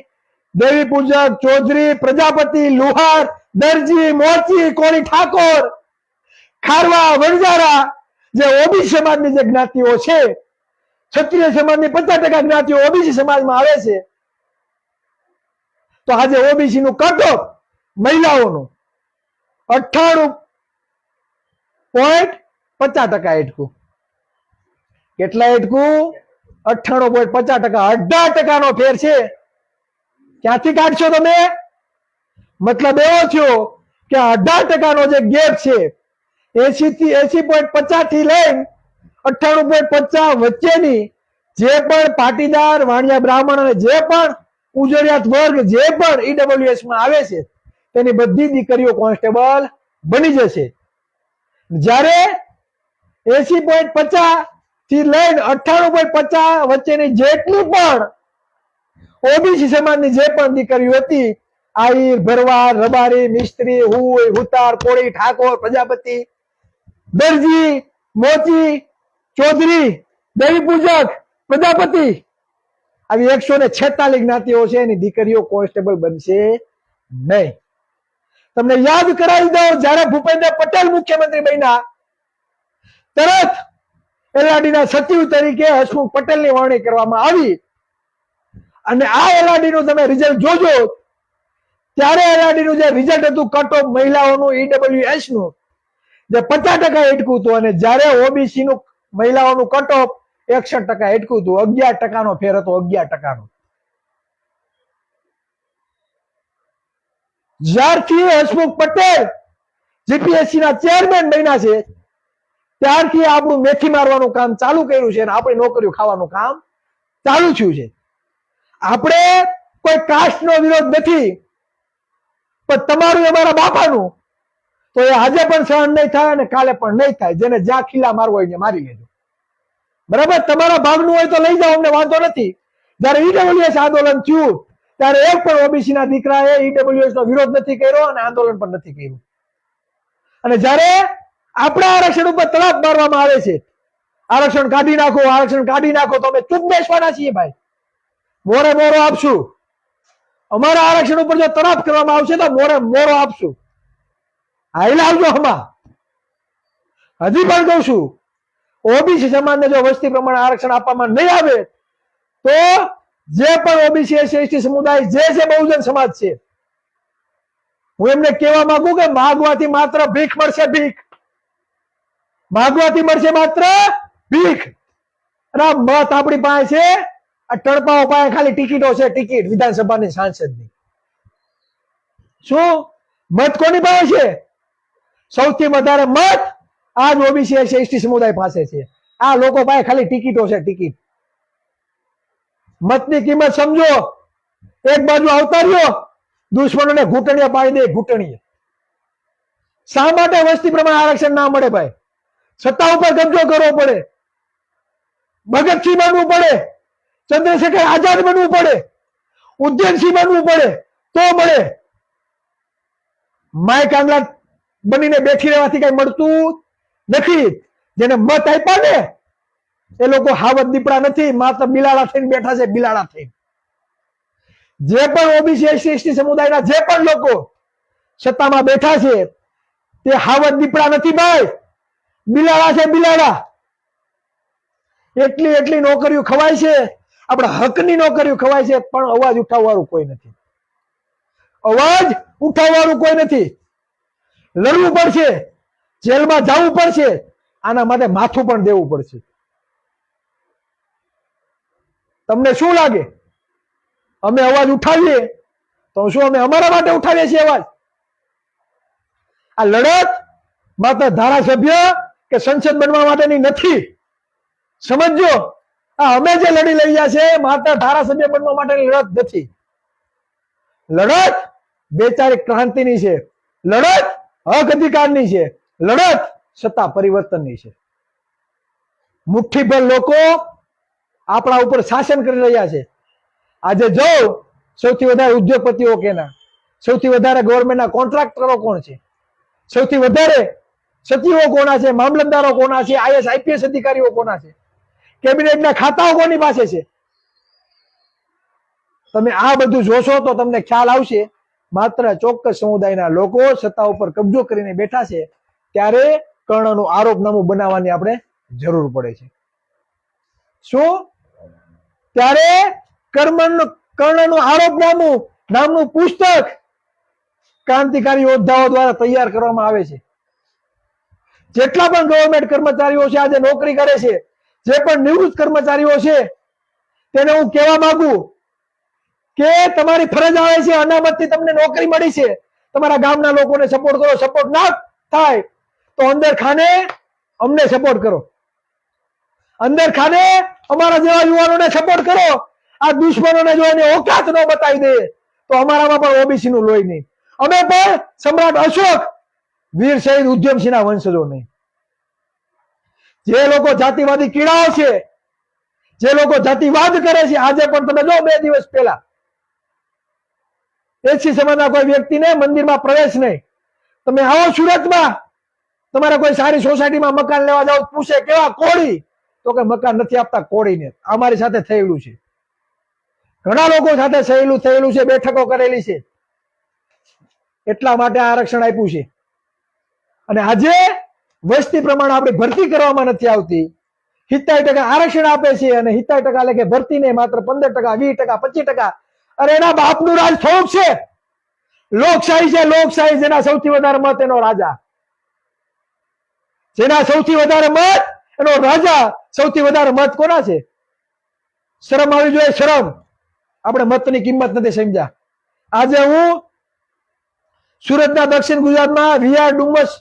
દેવી પૂજક, ચૌધરી, પ્રજાપતિ, લુહાર, દરજી, મોચી, કોળી ઠાકોર, ખારવા, વણજારા જે ઓબીસી સમાજની જે જ્ઞાતિઓ છે, ક્ષત્રિય સમાજની 50% જ્ઞાતિઓ ઓબીસી સમાજમાં આવે છે. તો આજે ઓબીસી નું કટ ઓફ મહિલાઓનું 98.50% હેઠકું. કેટલા હેઠકું? 98.50%. 18% નો ફેર છે. ક્યાંથી કાઢશો તમે? મતલબ એવો થયો કે 18% નો જે ગેપ છે, 80.50 થી લઈને 98.50 વચ્ચેની જે પણ પાટીદાર, વાણિયા બ્રાહ્મણ અને જે પણ ઉજળિયાત વર્ગ જે પણ ઈડબ્લ્યુએસ માં આવે છે તેની બધી દીકરીઓ કોન્સ્ટેબલ બની જશે. જ્યારે 80.50 થી લઈને 98.50 વચ્ચેની જેટલી પણ ઓબીસી સમાજની જે પણ દીકરીઓ હતી, આહિર, ભરવાડ, રબારી, મિસ્ત્રી, હુઈ, હુતાર, કોળી ઠાકોર, પ્રજાપતિ, દરજી, મોચી, ચૌધરી, દેવી પૂજક, પ્રજાપતિ, આવી 146 જ્ઞાતિઓ છે એની દીકરીઓ કોન્સ્ટેબલ બનશે નહીં. તમને યાદ કરાવી દઉં, જયારે ભૂપેન્દ્ર પટેલ મુખ્યમંત્રી બન્યા તરત એલઆરડી ના સચિવ તરીકે હસમુખ પટેલની વરણી કરવામાં આવી. અને આ એલઆરડી નું તમે રિઝલ્ટ જોજો, ત્યારે એલઆરડી નું જે રિઝલ્ટ હતું કટ ઓફ મહિલાઓનું ઈડબ્લ્યુએસ નું જે 50% હેઠકું હતું, અને જયારે ઓબીસી નું મહિલાઓનું કટ ઓફ 61% હેઠકું હતું. 11% નો ફેર હતો, 11%. જ્યારથી હસમુખ પટેલ જીપીએસસી ના ચેરમેન બન્યા છે ત્યારથી આપણું મેથી મારવાનું કામ ચાલુ કર્યું છે અને આપણી નોકરીઓ ખાવાનું કામ ચાલુ થયું છે. આપણે કોઈ કાસ્ટ નો વિરોધ નથી, પણ તમારું અમારા બાપાનું તો એ આજે પણ સહન નહીં થાય અને કાલે પણ નહીં થાય. જેને જ્યાં ખીલા મારવો હોય મારી લેજો, બરાબર? તમારા ભાગનું હોય તો લઈ જાઓ, અમને વાંધો નથી. જયારે ઈડબ્લ્યુએસ આંદોલન થયું ત્યારે એક પણ ઓબીસી ના દીકરાએ ઈડબ્લ્યુએસ નો વિરોધ નથી કર્યો અને આંદોલન પણ નથી કર્યું. અને જયારે આપણા આરક્ષણ ઉપર તળાપ મારવામાં આવે છે, આરક્ષણ કાઢી નાખો, આરક્ષણ કાઢી નાખો, તો અમે ચૂપ બેસવાના છીએ ભાઈ? મોરે મોરો આપશું. અમારા આરક્ષણ ઉપર જો તરાપ કરવામાં આવશે તો મોરે મોરો આપશું. હાઈલા આવજો. હમા હજી પણ કહું છું, ઓબીસી સમાજને જો વસ્તી પ્રમાણે આરક્ષણ આપવામાં નહીં આવે તો જે પણ ઓબીસી એસટી સમુદાય જે બહુજન સમાજ છે, હું એમને કહેવા માંગુ કે માગવાથી માત્ર ભીખ મળશે, ભીખ માગવાથી મળશે માત્ર ભીખ. અને મત આપણી પાસે છે, આ ટણપાઓ પાસે ખાલી ટિકિટો છે, ટિકિટ વિધાનસભાની સાંસદની. શું મત કોની પાસે છે? સૌથી વધારે મત આજ ઓબીસી એસટી સમુદાય પાસે છે. આ લોકો પાસે ખાલી ટિકિટો છે, ટિકિટ. મતની કિંમત સમજો. એક બાજુ આવતા રહ્યો, દુશ્મનોને ઘૂંટણીયા પાડી દે, ઘૂંટણીએ. શા માટે વસ્તી પ્રમાણે આરક્ષણ ના મળે ભાઈ? સત્તા ઉપર કબજો કરવો પડે, ભગતસિંહ બનવું પડે, ચંદ્રશેખર આઝાદ બનવું પડે, ઉદ્યનસિંહ બનવું પડે તો મળે. માય કાંગલા બનીને બેઠી રહેવાથી કઈ મળતું નથી. જેને મત આપ્યા ને એ લોકો હાવત દીપડા નથી, માત્ર બિલાડા થઈને બેઠા છે, બિલાડા થઈને. જે પણ ઓબીસી એસટી સમુદાયના જે પણ લોકો સત્તામાં બેઠા છે તે હાવત દીપડા નથી ભાઈ, બિલાડા છે, બિલાડા. એટલી નોકરીઓ ખવાય છે, આપણા હકની નોકરીઓ ખવાય છે, પણ અવાજ ઉઠાવવાનું કોઈ નથી. અવાજ ઉઠાવવાનું કોઈ નથી. લડવું પડશે, જેલમાં જવું પડશે, આના માટે માથું પણ દેવું પડશે. તમને શું લાગે અમે અવાજ ઉઠાવીએ તો શું અમે અમારા માટે ઉઠાવીએ છીએ અવાજ? આ લડત માત્ર ધારાસભ્ય કે સંસદ બનવા માટેની નથી. સમજો, અમે જે લડી રહ્યા છે માત્ર ધારાસભ્ય બનવા માટેની લડત નથી. લડત બેચારી ક્રાંતિની છે, લડત હક અધિકારની છે, લડત સત્તા પરિવર્તનની છે. મુઠ્ઠીભર લોકો આપણા ઉપર શાસન કરી રહ્યા છે. આજે જો સૌથી વધારે ઉદ્યોગપતિઓ કેના, સૌથી વધારે ગવર્મેન્ટના કોન્ટ્રાક્ટરો કોણ છે, સૌથી વધારે સચિવો કોના છે, મામલતદારો કોના છે, આઈએસ આઈપીએસ અધિકારીઓ કોના છે, કેબિનેટના ખાતાઓ કોની પાસે છે? તમે આ બધું જોશો તો તમને ખ્યાલ આવશે માત્ર ચોક્કસ સમુદાયના લોકો સત્તા ઉપર કબજો કરીને બેઠા છે ત્યારે કર્ણનું આરોપનામું બનાવવાની આપણે જરૂર પડે છે. શું? ત્યારે કર્ણનું આરોપનામું નામનું પુસ્તક ક્રાંતિકારી યોદ્ધાઓ દ્વારા તૈયાર કરવામાં આવે છે. જેટલા પણ ગવર્મેન્ટ કર્મચારીઓ છે આજે નોકરી કરે છે, જે પણ નિવૃત્ત કર્મચારીઓ છે, તેને હું કહેવા માંગુ કે તમારી ફરજ આવે છે, અનામતથી તમને નોકરી મળી છે, તમારા ગામના લોકોને સપોર્ટ કરો. સપોર્ટ ના થાય તો અંદર ખાને અમને સપોર્ટ કરો, અંદર ખાને અમારા જેવા યુવાનોને સપોર્ટ કરો. આ દુશ્મનોને જો એને ઓકાત ન બતાવી દે તો અમારામાં પણ ઓબીસી નું લોહી નહીં. અમે પણ સમ્રાટ અશોક, વીર શહીદ ઉધ્યમસિંહના વંશજો નહીં. જે લોકો જાતિવાદી કીડાઓ છે, જે લોકો જાતિવાદ કરે છે, આજે પણ તમે જો 2 દિવસ પહેલા એસી સમાજના કોઈ વ્યક્તિને મંદિરમાં પ્રવેશ નહીં. તમે આવો સુરતમાં, તમારે કોઈ સારી સોસાયટીમાં મકાન લેવા જાવ, પૂછે કેવા કોળી, તો કે મકાન નથી આપતા કોળીને. અમારી સાથે થયેલું છે, ઘણા લોકો સાથે થયેલું છે, બેઠકો કરેલી છે. એટલા માટે આરક્ષણ આપ્યું છે. અને આજે વસ્તી પ્રમાણે આપણી ભરતી કરવામાં નથી આવતી. 70% આરક્ષણ આપે છે અને 70% એટલે કે ભરતી નહીં, માત્ર 15%, 20%, 25%. અરે એના બાપનું રાજ થોડુંક છે. લોકશાહી છે, લોકશાહી. જેના સૌથી વધારે મત એનો રાજા, જેના સૌથી વધારે મત એનો રાજા. સૌથી વધારે મત કોના છે? શરમ આવી જોઈએ, શરમ. આપણે મતની કિંમત નથી સમજ્યા. આજે હું સુરતના દક્ષિણ ગુજરાતમાં વિહાર ડુમસ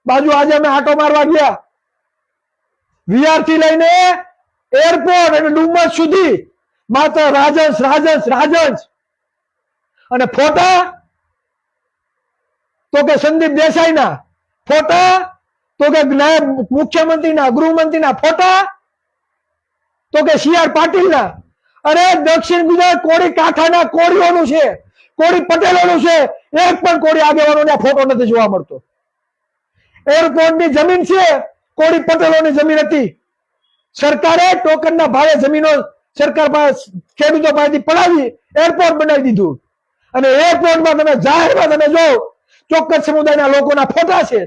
બાજુ આજે અમે આટો મારવા ગયા. વિહાર થી લઈને એરપોર્ટ અને ડુમસ સુધી માત્ર રાજંશ રાજંશ રાજંશ. અને ફોટા તો કે સંદીપ દેસાઈના ફોટા, તો કે નાયબ મુખ્યમંત્રીના, ગૃહમંત્રીના ફોટા, તો કે સીઆર પાટીલના. અરે દક્ષિણ ગુજરાત કોળી કાંઠાના કોળીઓનું છે, કોળી પટેલોનું છે. એક પણ કોળી આગેવાનોને ફોટો નથી જોવા મળતો. એરપોર્ટની જમીન છે, કોળી પટેલોની જમીન હતી. સરકારે ટોકનના ભાવે જમીનો સરકાર પાસે, ખેડૂતો પાસેથી પડાવી એરપોર્ટ બનાવી દીધું. અને એરપોર્ટમાં તમે જાહેરમાં તમે જો ચોક્કસ સમુદાયના લોકોના ફોટા છે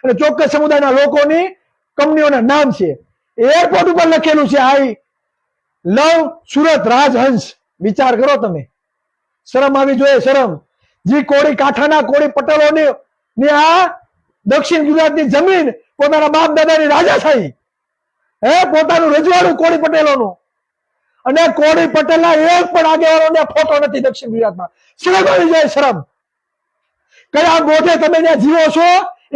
અને ચોક્કસ સમુદાયના લોકોની કંપનીઓના નામ છે. એરપોર્ટ ઉપર લખેલું છે આઈ લવ સુરત રાજહંસ. વિચાર કરો તમે, શરમ આવી જોઈએ, શરમ. જે કોળી કાંઠાના કોળી પટેલોની આ દક્ષિણ ગુજરાતની જમીન પોતાના બાપ દાદાની રાજાશાહી, પોતાનું રજવાડું કોળી પટેલોનું. અને કોળી પટેલના એક પણ આગેવાનોને ફોટો નથી દક્ષિણ ગુજરાતમાં. શરમ આવી જાય, શરમ. કયા મોઢે તમે ત્યાં જીવો છો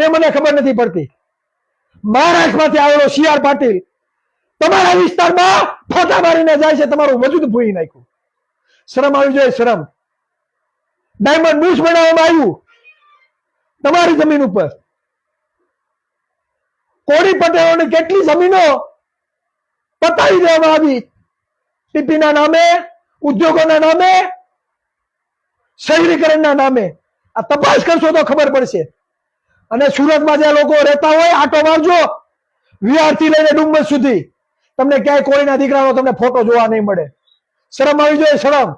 એ મને ખબર નથી પડતી. મહારાષ્ટ્રમાંથી આવેલો સીઆર પાટીલ તમારા વિસ્તારમાં ફોટા મારીને જાય છે, તમારું વજૂદ ભૂલી નાખ્યું. શરમ આવી જોઈએ, શરમ. ડાયમંડ બુશ બનાવવામાં આવ્યું તમારી જમીન ઉપર. કોળી પટેલોની કેટલી જમીનો પતાવી દેવામાં આવી, ટીપીના નામે, ઉદ્યોગોના નામે, શહેરીકરણના નામે. આ તપાસ કરશો તો ખબર પડશે. અને સુરતમાં જે લોકો રહેતા હોય, આટો મારજો વિહારથી લઈને ડુમ્મસ સુધી, તમને ક્યાંય કોળીના દીકરાનો તમને ફોટો જોવા નહીં મળે. શરમ આવી જોઈએ, શરમ.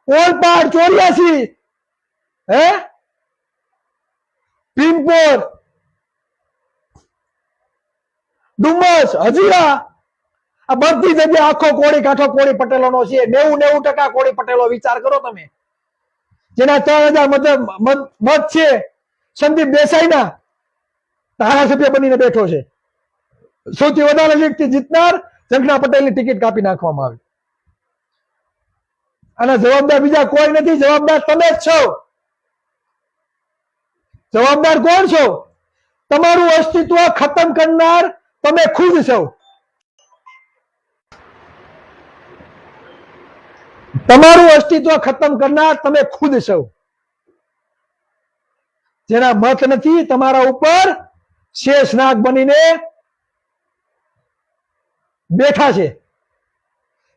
ઓલપાડ 84, ભીમપોર, ડુમ્મસ, હજીરા, આ બધી જગ્યાએ આખો કોળી કાંઠો કોળી પટેલોનો છે. 90% કોળી પટેલો. વિચાર કરો તમે. જેના 3000 મત છે સંદીપ દેસાઈના, ધારાસભ્ય બનીને બેઠો છે. સૌથી વધારે લીડથી જીતનાર ઝંખના પટેલની ટિકિટ કાપી નાખવામાં આવી. આના જવાબદાર બીજા કોઈ નથી, જવાબદાર તમે જ છો. જવાબદાર કોણ છો? તમારું અસ્તિત્વ ખતમ કરનાર તમે ખુદ છો. તમારું અસ્તિત્વ ખતમ કરનાર તમે ખુદ છો. જેના મત નથી તમારા ઉપર શેષનાગ બનીને બેઠા છે,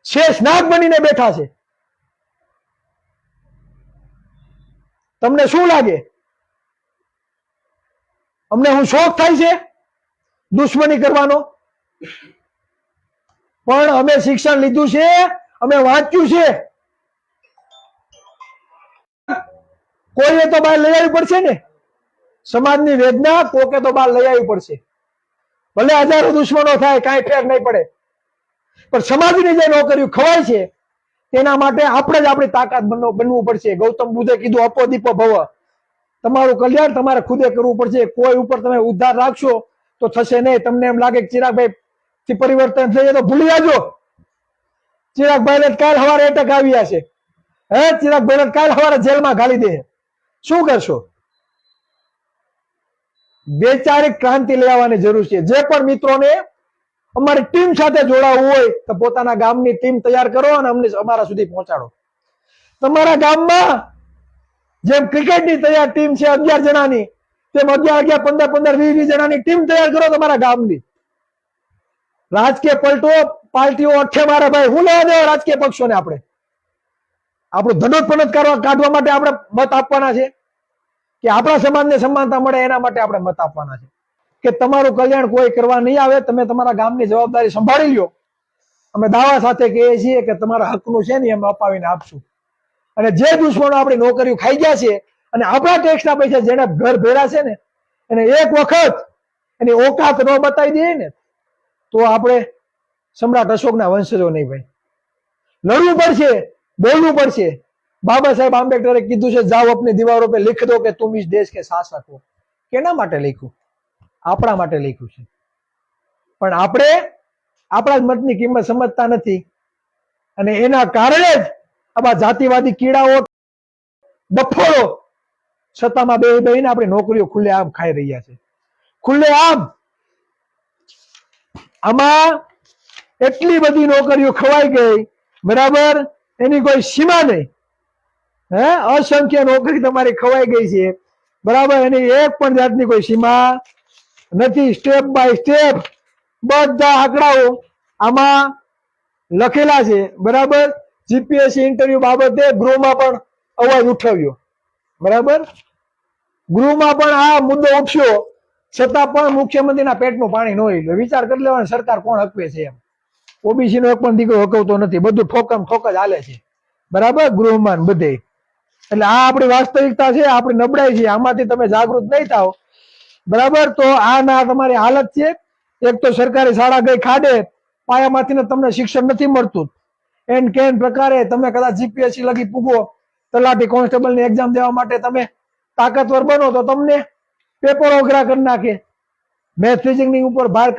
શેષનાગ બનીને બેઠા છે. તમને શું લાગે? અમને હું શોખ થાય છે દુશ્મની કરવાનો? પણ અમે શિક્ષણ લીધું છે, અમે વાંચ્યું છે. કોઈએ તો બહાર લઈ આવવી પડશે ને. સમાજની વેદના કોકે તો બહાર લઈ આવવી પડશે. ભલે હજારો દુશ્મનો થાય, કાંઈ ફેર નહીં પડે, પણ સમાજની જે નોકરીઓ ખવાય છે તેના માટે આપણે જ આપણી તાકાત બનવું પડશે. ગૌતમ બુદ્ધે કીધું અપો દીપો ભવ. તમારું કલ્યાણ તમારે ખુદે કરવું પડશે. કોઈ ઉપર તમે ઉદ્ધાર રાખશો તો થશે નહીં. તમને એમ લાગે કે ચિરાગભાઈ થી પરિવર્તન થઈ જાય તો ભૂલી જાજો. ચિરાગભાઈ ને કાલ સવારે એટક આવ્યા છે. ચિરાગભાઈ ને કાલ સવારે જેલમાં ઘાલી દે. શું કરશો? વૈચારિક ક્રાંતિ લઈ આવવાની જરૂર છે. જે પણ મિત્રોને અમારી ટીમ સાથે જોડાવવું હોય તો પોતાના ગામની ટીમ તૈયાર કરો અને અમને અમારા સુધી પહોંચાડો. તમારા ગામમાં જેમ ક્રિકેટની તૈયાર ટીમ છે 11 જણાની, તેમ 11, 15, 20 જણાની ટીમ તૈયાર કરો તમારા ગામની. રાજકીય પાર્ટીઓ અઠે મારે ભાઈ, હું લેવા દેવા રાજકીય પક્ષોને? આપણે આપણું ધનોત્પન્ન કાઢવા માટે આપણે મત આપવાના છે કે આપણા સમાજને સમાનતા મળે એના માટે આપણે મત આપવાના છે? કે તમારું કલ્યાણ કોઈ કરવા નહીં આવે, તમે તમારા ગામની જવાબદારી સંભાળી લ્યો. અમે દાવા સાથે કહીએ છીએ કે તમારા હકનું છે ને એમ અપાવીને આપશું. અને જે દુશ્મનો આપણી નોકરીઓ ખાઈ ગયા છે અને આપણા ટેક્સના પૈસા જેને ઘર ભેરા છે ને, એને એક વખત એની ઓકાત ન બતાવી દઈએ ને તો આપણે સમ્રાટ અશોકના વંશજો નહીં ભાઈ. લડવું પડશે, બોલવું પડશે. બાબા સાહેબ આંબેડકરે કીધું છે જાઓ અપની દીવારો पे लिख दो કે तुम इस देश के शासक हो. કેના માટે લખ્યું? આપણા માટે લખ્યું છે. પણ આપણે આપણા જ મતની કિંમત સમજતા નથી અને એના કારણે જ આવા જાતિવાદી કીડાઓ ડફોળો સત્તામાં બેહીને આપણી નોકરીઓ ખુલ્લે આમ ખાઈ રહ્યા છે. ખુલ્લે આમ. આમાં એટલી બધી નોકરીઓ ખવાઈ ગઈ, બરાબર, એની કોઈ સીમા નહીં. અસંખ્ય નોકરી તમારી ખવાઈ ગઈ છે, બરાબર, એની એક પણ જાતની કોઈ સીમા નથી. સ્ટેપ બાય સ્ટેપ બધા આંકડાઓ આમાં લખેલા છે, બરાબર. જીપીએસસી ઇન્ટરવ્યુ બાબતે ગૃહમાં પણ અવાજ ઉઠાવ્યો, બરાબર. ગૃહમાં પણ આ મુદ્દો ઉઠ્યો, છતાં પણ મુખ્યમંત્રીના પેટનું પાણી ન હોય. વિચાર કરી લેવાનો સરકાર કોણ હકવે છે એમ. ઓબીસી નો એક પણ દીકરો હકવતો નથી, બધું ઠોકમ ઠોક જ હાલે છે, બરાબર, ગૃહમાં બધે. એટલે આ આપણી વાસ્તવિકતા છે, આપણી નબળાઈ છે. આમાંથી તમે જાગૃત નહીં થાવ, બરાબર, તો આ ના તમારી હાલત છે. એક તો સરકારી શાળા ગઈ ખાડે, પાયામાંથી તમને શિક્ષણ નથી મળતું. એન કેન પ્રકારે તમે કદાચ જીપીએસસી લગી પૂગો, તલાટી કોન્સ્ટેબલની એક્ઝામ દેવા માટે તમે તાકાતવર બનો તો તમને પેપરો અઘરા કરી નાખે. મેથ રીઝનિંગ ઉપર ભાર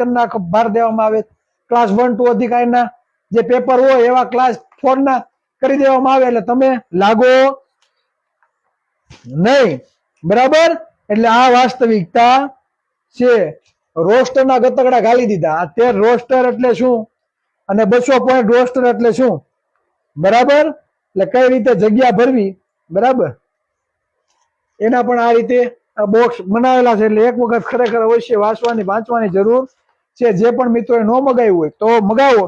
દેવામાં આવે. ક્લાસ 1, 2 અધિકારીના જે પેપર હોય એવા ક્લાસ 4 ના કરી દેવામાં આવે એટલે તમે લાગો નહીં, બરાબર. એટલે આ વાસ્તવિકતા છે. રોસ્ટરના ગતકડા ઘાલી દીધા. આ 13 રોસ્ટર એટલે શું અને 200 પોઈન્ટ રોસ્ટર એટલે શું, બરાબર. એટલે કઈ રીતે જગ્યા ભરવી, બરાબર, એના પણ આ રીતે બોક્સ બનાવેલા છે. એટલે એક વખત ખરેખર અવશ્ય વાંચવાની જરૂર છે. જે પણ મિત્રોએ ન મગાવ્યું હોય તો મગાવો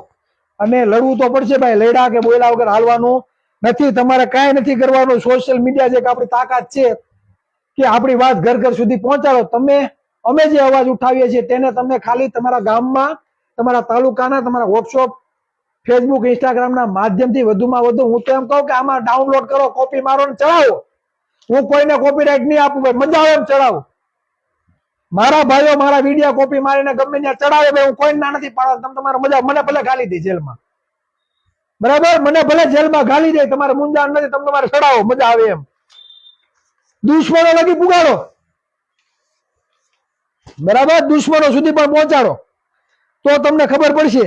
અને લડવું તો પડશે ભાઈ. લડ્યા કે બોલ્યા વગર હાલવાનું નથી. તમારે કાંઈ નથી કરવાનું. સોશિયલ મીડિયા જે આપણી તાકાત છે કે આપણી વાત ઘર ઘર સુધી પહોંચાડો. અમે જે અવાજ ઉઠાવીએ છીએ તેને તમે ખાલી તમારા ગામમાં, તમારા તાલુકાના, તમારા વોટ્સઅપ, ફેસબુક, ઇન્સ્ટાગ્રામના માધ્યમથી વધુમાં વધુ, હું તો એમ કહું કે આમાં ડાઉનલોડ કરો, કોપી મારો ને ચડાવો. હું કોઈને કોપીરાઇટ નહીં આપું ભાઈ, મજા આવે એમ ચડાવો. મારા ભાઈઓ મારા વિડીયો કોપી મારીને ગમે ત્યાં ચડાવે ભાઈ, હું કોઈ ના નથી પાડવા. તમે તમારા મજા, મને ભલે ગાલી દે જેલમાં, બરાબર, મને ભલે જેલમાં ગાલી દે, તમારે મુંજાણ નથી, તમે તમારે ચડાવો, મજા આવે એમ. દુશ્મનો લગી પુગાડો, બરાબર, દુશ્મનો સુધી પણ પહોંચાડો તો તમને ખબર પડશે,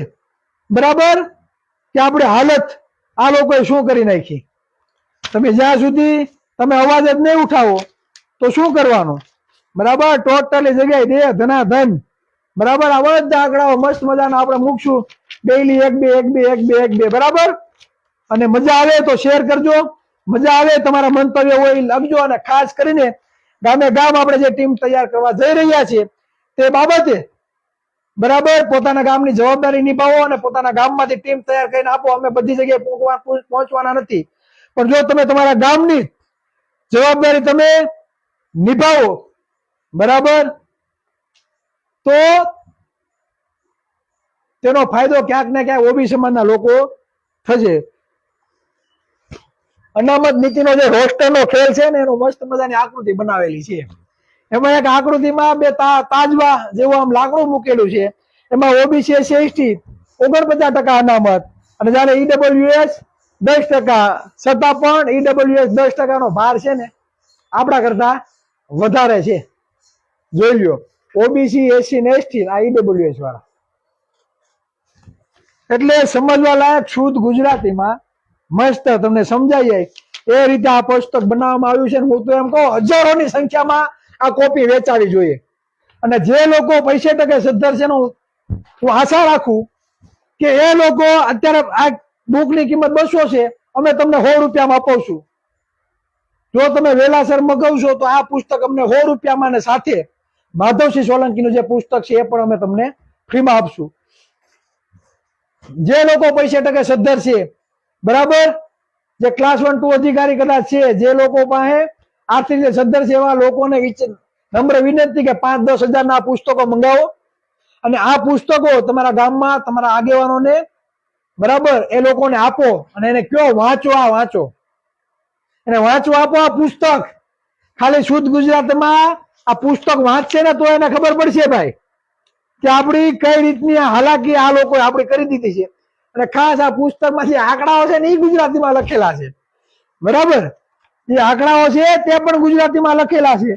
બરાબર, કે આપણે હાલત આ લોકોએ શું કરી નાખી. તમે જ્યાં સુધી તમે અવાજ જ નહીં ઉઠાવો તો શું કરવાનું, બરાબર. ટોટલી જગ્યાએ દે ધનાધન, બરાબર. આ બધા આંકડાઓ મસ્ત મજાના આપણે મૂકશું ડેઈલી 1, 2, 1, 2, 1, 2, 1, 2, બરાબર. અને મજા આવે તો શેર કરજો, મજા આવે તમારા મંતવ્ય હોય એ લખજો, અને ખાસ કરીને ગામે ગામ આપણે જે ટીમ તૈયાર કરવા જઈ રહ્યા છીએ તે બાબતે બરાબર પોતાના ગામની જવાબદારી નિભાવો અને પોતાના ગામમાંથી ટીમ તૈયાર કરીને આપો. અમે બધી જગ્યાએ પહોંચવાના નથી, પણ જો તમે તમારા ગામની જવાબદારી તમે નિભાવો બરાબર તો તેનો ફાયદો ક્યાંક ને ક્યાંક ઓબી સમાજના લોકો થશે. અનામત નીતિનો જે રોસ્ટરનો ખેલ છે ને એનો મસ્ત મજાની આકૃતિ બનાવેલી છે. એમાં એક આકૃતિમાં બે તાજવા જેવું આમ લાકડું મૂકેલું છે. એમાં ઓબીસી એસસી એસટી 49% અનામત, અને જયારે ઈડબ્લ્યુએસ 10%, છતાં પણ ઈડબ્લ્યુએસ 10% નો ભાર છે ને આપણા કરતા વધારે છે. જોઈ લ્યો, ઓબીસી એસસી ને એસટી આ ઈડબ્લ્યુએસ વાળા. એટલે સમજવા લાયક શુદ્ધ ગુજરાતીમાં મસ્ત તમને સમજાઈ જાય એ રીતે આ પુસ્તક બનાવવામાં આવ્યું છે. હું તો એમ કહું હજારોની સંખ્યામાં આ કોપી વેચાવી જોઈએ. અને જે લોકો 50% સદ્ધર છે હું આશા રાખું કે એ લોકો અત્યારે આ બુકની કિંમત 200 છે, અમે તમને 100 રૂપિયામાં અપાવશું. જો તમે વેલાસર મગાવશો તો આ પુસ્તક અમને 100 રૂપિયામાં અને સાથે માધવસિંહ સોલંકીનું જે પુસ્તક છે એ પણ અમે તમને ફ્રીમાં આપશું. જે લોકો 50% સદ્ધર છે બરાબર, જે ક્લાસ 1 2 અધિકારી કદાચ છે, જે લોકો પાસે આર્થિક રીતે સદ્ધર છે એવા લોકોને નમ્ર વિનંતી કે 5-10 હજારના પુસ્તકો મંગાવો અને આ પુસ્તકો તમારા ગામમાં તમારા આગેવાનોને બરાબર એ લોકોને આપો અને એને કયો વાંચો એને વાંચવા આપો. આ પુસ્તક ખાલી શુદ્ધ ગુજરાતમાં આ પુસ્તક વાંચશે ને તો એને ખબર પડશે ભાઈ કે આપણી કઈ રીતની હાલાકી આ લોકોએ આપણી કરી દીધી છે. અને ખાસ આ પુસ્તકમાં જે આંકડાઓ છે ને એ ગુજરાતીમાં લખેલા છે બરાબર, એ આંકડાઓ છે તે પણ ગુજરાતીમાં લખેલા છે.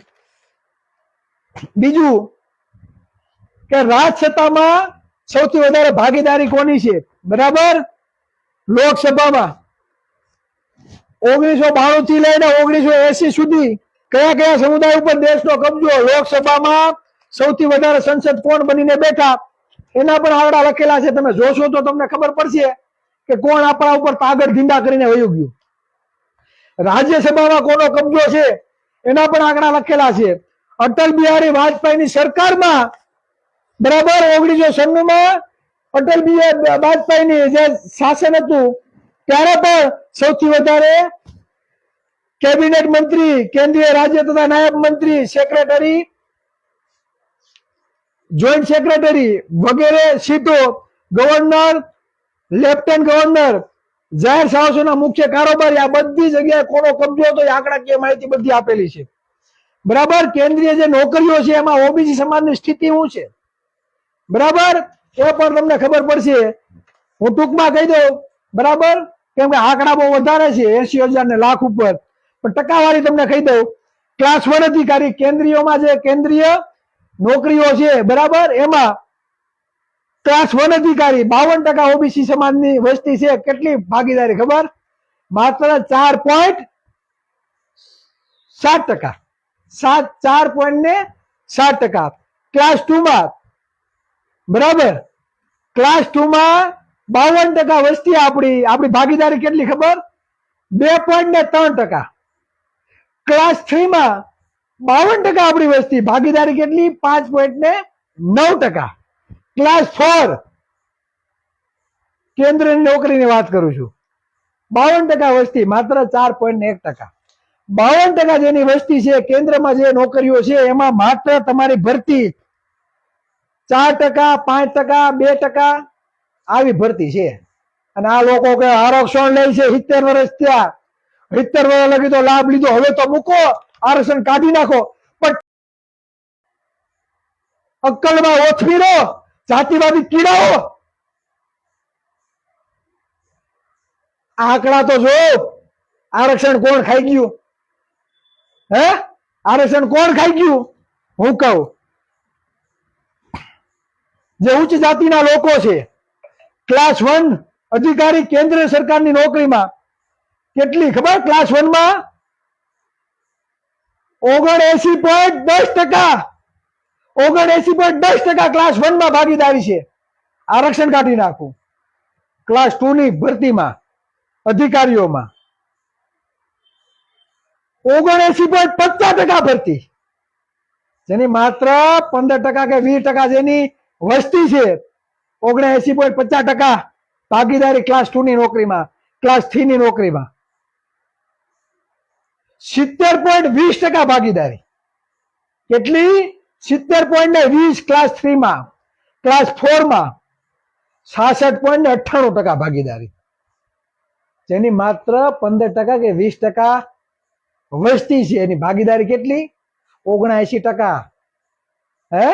બીજું કે રાજસત્તામાં સૌથી વધારે ભાગીદારી કોની છે બરાબર, લોકસભામાં 1992 થી લઈને 1980 સુધી કયા કયા સમુદાય ઉપર દેશનો કબજો, લોકસભામાં સૌથી વધારે સંસદ કોણ બનીને બેઠા એના પણ આંકડા લખેલા છે. તમે જોશો તો તમને ખબર પડશે કે કોણ આપણા ઉપર પાગળ ધીંડા કરીને વયું ગયું. રાજ્યસભામાં કોનો કબજો છે એના પણ આંકડા લખેલા છે. અટલ બિહારી વાજપેયીની સરકારમાં બરાબર 1996 માં અટલ બિહારી વાજપેયીની જે શાસન હતું ત્યારે પણ સૌથી વધારે કેબિનેટ મંત્રી, કેન્દ્રીય રાજ્ય તથા નાયબ મંત્રી, સેક્રેટરી, જોઈન્ટ સેક્રેટરી વગેરે સીટો, ગવર્નર, લેફ્ટનન્ટ ગવર્નર, જાહેર સાહસોના મુખ્ય કારોબારી, આ બધી જગ્યાએ કોનો કબજો હતો એ આંકડાકીય માહિતી બધી આપેલી છે બરાબર. કેન્દ્રીય જે નોકરીઓ છે એમાં ઓબીસી સમાજની સ્થિતિ શું છે બરાબર એ પણ તમને ખબર પડશે. હું ટૂંકમાં કહી દઉં બરાબર, કેમ કે આંકડા બહુ વધારે છે 80,000 ને લાખ ઉપર, પણ ટકાવારી તમને કહી દઉં. ક્લાસ 1 અધિકારી કેન્દ્રીયમાં જે કેન્દ્રીય નોકરીઓ છે બરાબર, એમાં ક્લાસ 1 અધિકારી 52% ઓબીસી સમાજની વસ્તી છે. કેટલી ભાગીદારી ખબર, માત્ર 4.7%, 4.7%. ક્લાસ 2 માં બરાબર, ક્લાસ 2 માં 52% વસ્તી આપણી ભાગીદારી કેટલી ખબર, 2.3%. ક્લાસ 3 માં 52% આપણી વસ્તી, ભાગીદારી કેટલી 5.9%. ક્લાસ 4 કેન્દ્રની નોકરીની વાત કરું છું, 52% વસ્તી, માત્ર 4.1%. 52% જેની વસ્તી છે કેન્દ્રમાં જે નોકરીઓ છે એમાં માત્ર તમારી ભરતી 4%, 5%, 2% આવી ભરતી છે. અને આ લોકો કે આરક્ષણ લે છે 70 વર્ષ થયા, 70 વર્ષ લગી તો લાભ લીધો, હવે તો મૂકો, આરક્ષણ કાઢી નાખો. પણ અક્કલમાં ઓછવી રહો, જાતિવાદી કીડાઓ. આંકડા તો જો, આરક્ષણ કોણ ખાઈ ગયું હે, આરક્ષણ કોણ ખાઈ ગયું? હું કહું, જે ઉચ્ચ જાતિના લોકો છે, ક્લાસ 1 અધિકારી કેન્દ્ર સરકારની નોકરીમાં કેટલી ખબર, ક્લાસ 1 માં 79.10%, 79.10% ક્લાસ 1 માં ભાગીદારી છે. આરક્ષણ કાઢી નાખું. ક્લાસ 2 ની ભરતીમાં અધિકારીઓમાં 79.50% ભરતી, જેની માત્ર 15% કે 20% જેની વસ્તી છે, 79.50% ભાગીદારી ક્લાસ 2 ની નોકરીમાં, ક્લાસ 3 ની નોકરીમાં 70.20% ભાગીદારી. કેટલી? 70.20 ક્લાસ 3 માં, ક્લાસ 4 માં 66.98% ભાગીદારી, જેની માત્ર 15% કે 20% વસ્તી છે, એની ભાગીદારી કેટલી? 79%. હે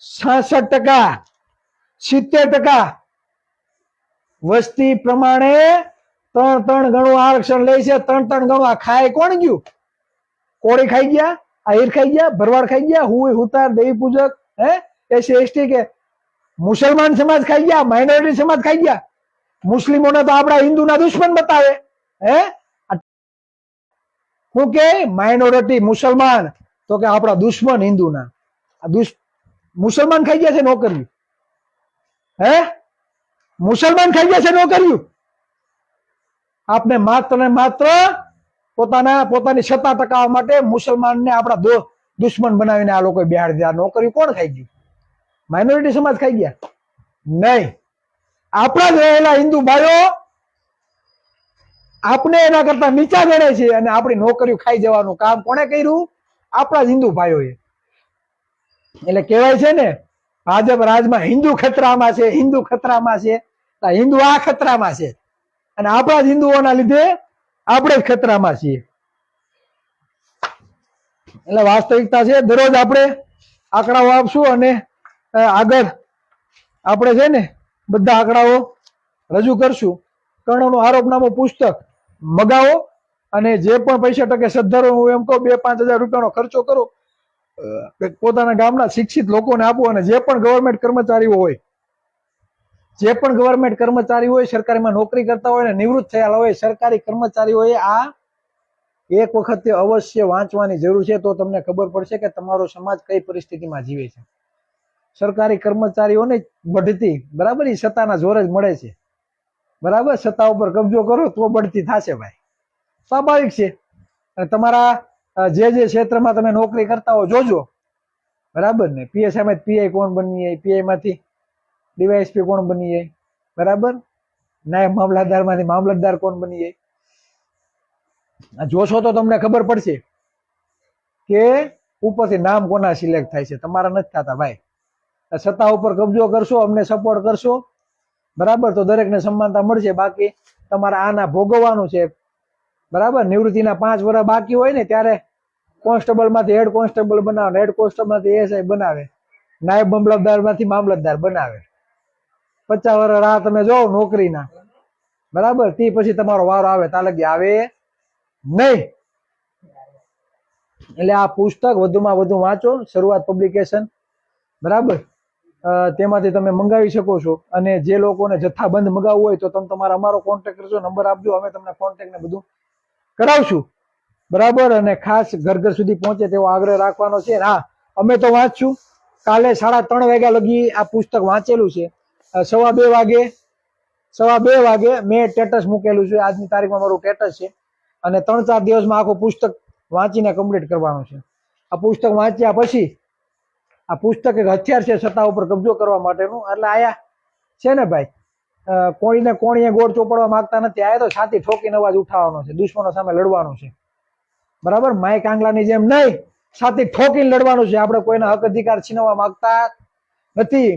66%, 70% વસ્તી પ્રમાણે 3 ગણું આરક્ષણ લે છે. 3 ગણું. આ ખાય કોણ ગયું? કોળી ખાઈ ગયા, આહિર ખાઈ ગયા, ભરવાડ ખાઈ ગયા, હુઈ હુતાર, દેવી પૂજક, હે એસસી એસટી કે મુસલમાન સમાજ ખાઈ ગયા, માઇનોરિટી સમાજ ખાઈ ગયા. મુસ્લિમોને તો આપણા હિન્દુના દુશ્મન બતાવે. હે શું કે માઇનોરિટી મુસલમાન, તો કે આપણા દુશ્મન હિન્દુના. મુસલમાન ખાઈ ગયા છે નોકરી. હે મુસલમાન ખાઈ ગયા છે નોકરીઓ. આપને માત્ર ને માત્ર પોતાની સત્તા ટકાવવા માટે મુસલમાનને આપણા દુશ્મન બનાવીને આ લોકો બિહાર દીધા. નોકરી કોણ ખાઈ ગયું? માઇનોરિટી સમાજ ખાઈ ગયા? નહીં, આપણા જ રહેલા હિન્દુ ભાઈઓ આપણે એના કરતા નીચા ગણે છે, અને આપણી નોકરીઓ ખાઈ જવાનું કામ કોણે કર્યું? આપણા જ હિન્દુ ભાઈઓએ. એટલે કહેવાય છે ને, ભાજપ રાજમાં હિન્દુ ખતરામાં છે, હિન્દુ ખતરામાં છે. હિન્દુ આ ખતરામાં છે, અને આપણા જ હિન્દુઓના લીધે આપણે જ ખતરામાં છીએ. એટલે વાસ્તવિકતા છે. દરરોજ આપણે આંકડાઓ આપશું, અને આગળ આપણે છે ને બધા આંકડાઓ રજૂ કરશું. કર્ણનું આરોપનામું પુસ્તક મગાવો, અને જે પણ પૈસા ટકે સદ્ધરો, હું એમ કહું 2-5 હજાર રૂપિયાનો ખર્ચો કરો, પોતાના ગામના શિક્ષિત લોકોને આપો. અને જે પણ ગવર્મેન્ટ કર્મચારીઓ હોય, સરકારીમાં નોકરી કરતા હોય ને નિવૃત્ત થયેલા હોય, સરકારી કર્મચારીઓએ આ એક વખતે અવશ્ય વાંચવાની જરૂર છે. તો તમને ખબર પડશે કે તમારો સમાજ કઈ પરિસ્થિતિમાં જીવે છે. સરકારી કર્મચારીઓને બઢતી, બરાબર, એ સત્તાના જોરે જ મળે છે. બરાબર, સત્તા ઉપર કબજો કરો તો બઢતી થશે ભાઈ, સ્વાભાવિક છે. અને તમારા જે ક્ષેત્રમાં તમે નોકરી કરતા હો જોજો, બરાબર ને. પીએસઆઈ માં પીઆઈ કોણ બની જાય, પીઆઈ માંથી ડીવાયએસપી કોણ બની જાય, બરાબર. નાયબ મામલતદાર માંથી મામલતદાર કોણ બની જાય, જોશો તો તમને ખબર પડશે કે ઉપરથી નામ કોના સિલેક્ટ થાય છે. તમારા નથી થતા ભાઈ. સત્તા ઉપર કબજો કરશો, અમને સપોર્ટ કરશો, બરાબર, તો દરેકને સમાનતા મળશે. બાકી તમારે આના ભોગવવાનું છે, બરાબર. નિવૃત્તિના 5 વર્ષ બાકી હોય ને ત્યારે કોન્સ્ટેબલ માંથી હેડ કોન્સ્ટેબલ બનાવે, હેડ કોન્સ્ટેબલ માંથી એએસઆઈ બનાવે, નાયબ મામલતદાર માંથી મામલતદાર બનાવે. 50 વર્ષ રાહ તમે જો નોકરીના, બરાબર. તે પછી તમારો વારો આવે ત્યાં લગી આવે નહીં. એટલે આ પુસ્તક વધુમાં વધુ વાંચો, શરૂઆત પબ્લિકેશન, બરાબર. તેમાંથી તમે મંગાવી શકો છો. અને જે લોકોને જથ્થાબંધ મંગાવવું હોય તો તમે તમારા અમારો કોન્ટેક્ટ કરજો, નંબર આપજો, અમે તમને કોન્ટેક્ટ ને બધું કરાવશું, બરાબર. અને ખાસ ઘર ઘર સુધી પહોંચે તેવો આગ્રહ રાખવાનો છે. હા, અમે તો વાંચશું. કાલે 3:30 વાગ્યા લગી આ પુસ્તક વાંચેલું છે. 2:15 વાગે મેં સ્ટેટસ મૂકેલું છે. આજની તારીખમાં મારું સ્ટેટસ છે. અને 3-4 દિવસમાં આખું પુસ્તક વાંચીને કમ્પ્લીટ કરવાનું છે. આ પુસ્તક વાંચ્યા પછી, આ પુસ્તક એક હથિયાર છે સત્તા ઉપર કબજો કરવા માટેનું. એટલે આયા છે ને ભાઈ, કોણીને કોણીએ ગોળ ચોપડવા માંગતા નથી. આયા તો છાતી ઠોકીને અવાજ ઉઠાવવાનો છે, દુશ્મનો સામે લડવાનું છે, બરાબર. માઇક આંગલાની જેમ નહીં, છાતી ઠોકીને લડવાનું છે. આપણે કોઈના હક અધિકાર છીનવવા માંગતા નથી,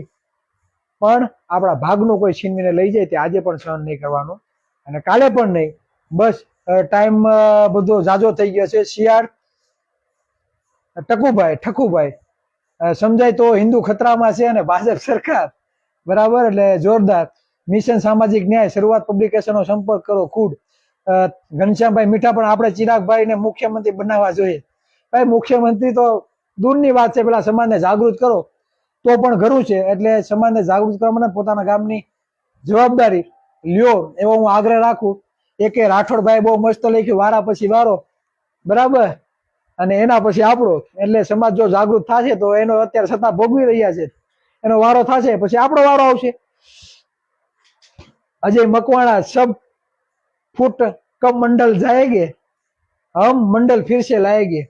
પણ આપણા ભાગનું કોઈ છીનવીને લઈ જાય તે આજે પણ સહન નહીં કરવાનું, અને કાલે પણ નહીં. બસ ટાઈમ બધો જાજો થઈ ગયો છે. શિયાળ ઠકુભાઈ સમજાય તો હિન્દુ ખતરામાં છે, અને ભાજપ સરકાર, બરાબર. એટલે જોરદાર. મિશન સામાજિક ન્યાય, શરૂઆત પબ્લિકેશનનો સંપર્ક કરો. ખુદ ઘનશ્યામભાઈ મીઠા પણ આપણે ચિરાગભાઈ ને મુખ્યમંત્રી બનાવવા જોઈએ. ભાઈ મુખ્યમંત્રી તો દૂરની વાત છે, પેલા સમાજને જાગૃત કરો તો પણ ઘરું છે. એટલે સમાજને જાગૃત કરવા માટે પોતાના ગામની જવાબદારી લ્યો એવો હું આગ્રહ રાખું. એકે રાઠોડભાઈ બહુ મસ્ત લખ્યું, વારા પછી વારો, બરાબર. અને એના પછી આપણો. એટલે સમાજ જો જાગૃત થશે તો એનો અત્યારે સત્તા ભોગવી રહ્યા છે, એનો વારો થશે, પછી આપણો વારો આવશે. અજય મકવાણા સબ फुट कब मंडल जाएंगे हम मंडल फिर से लाएंगे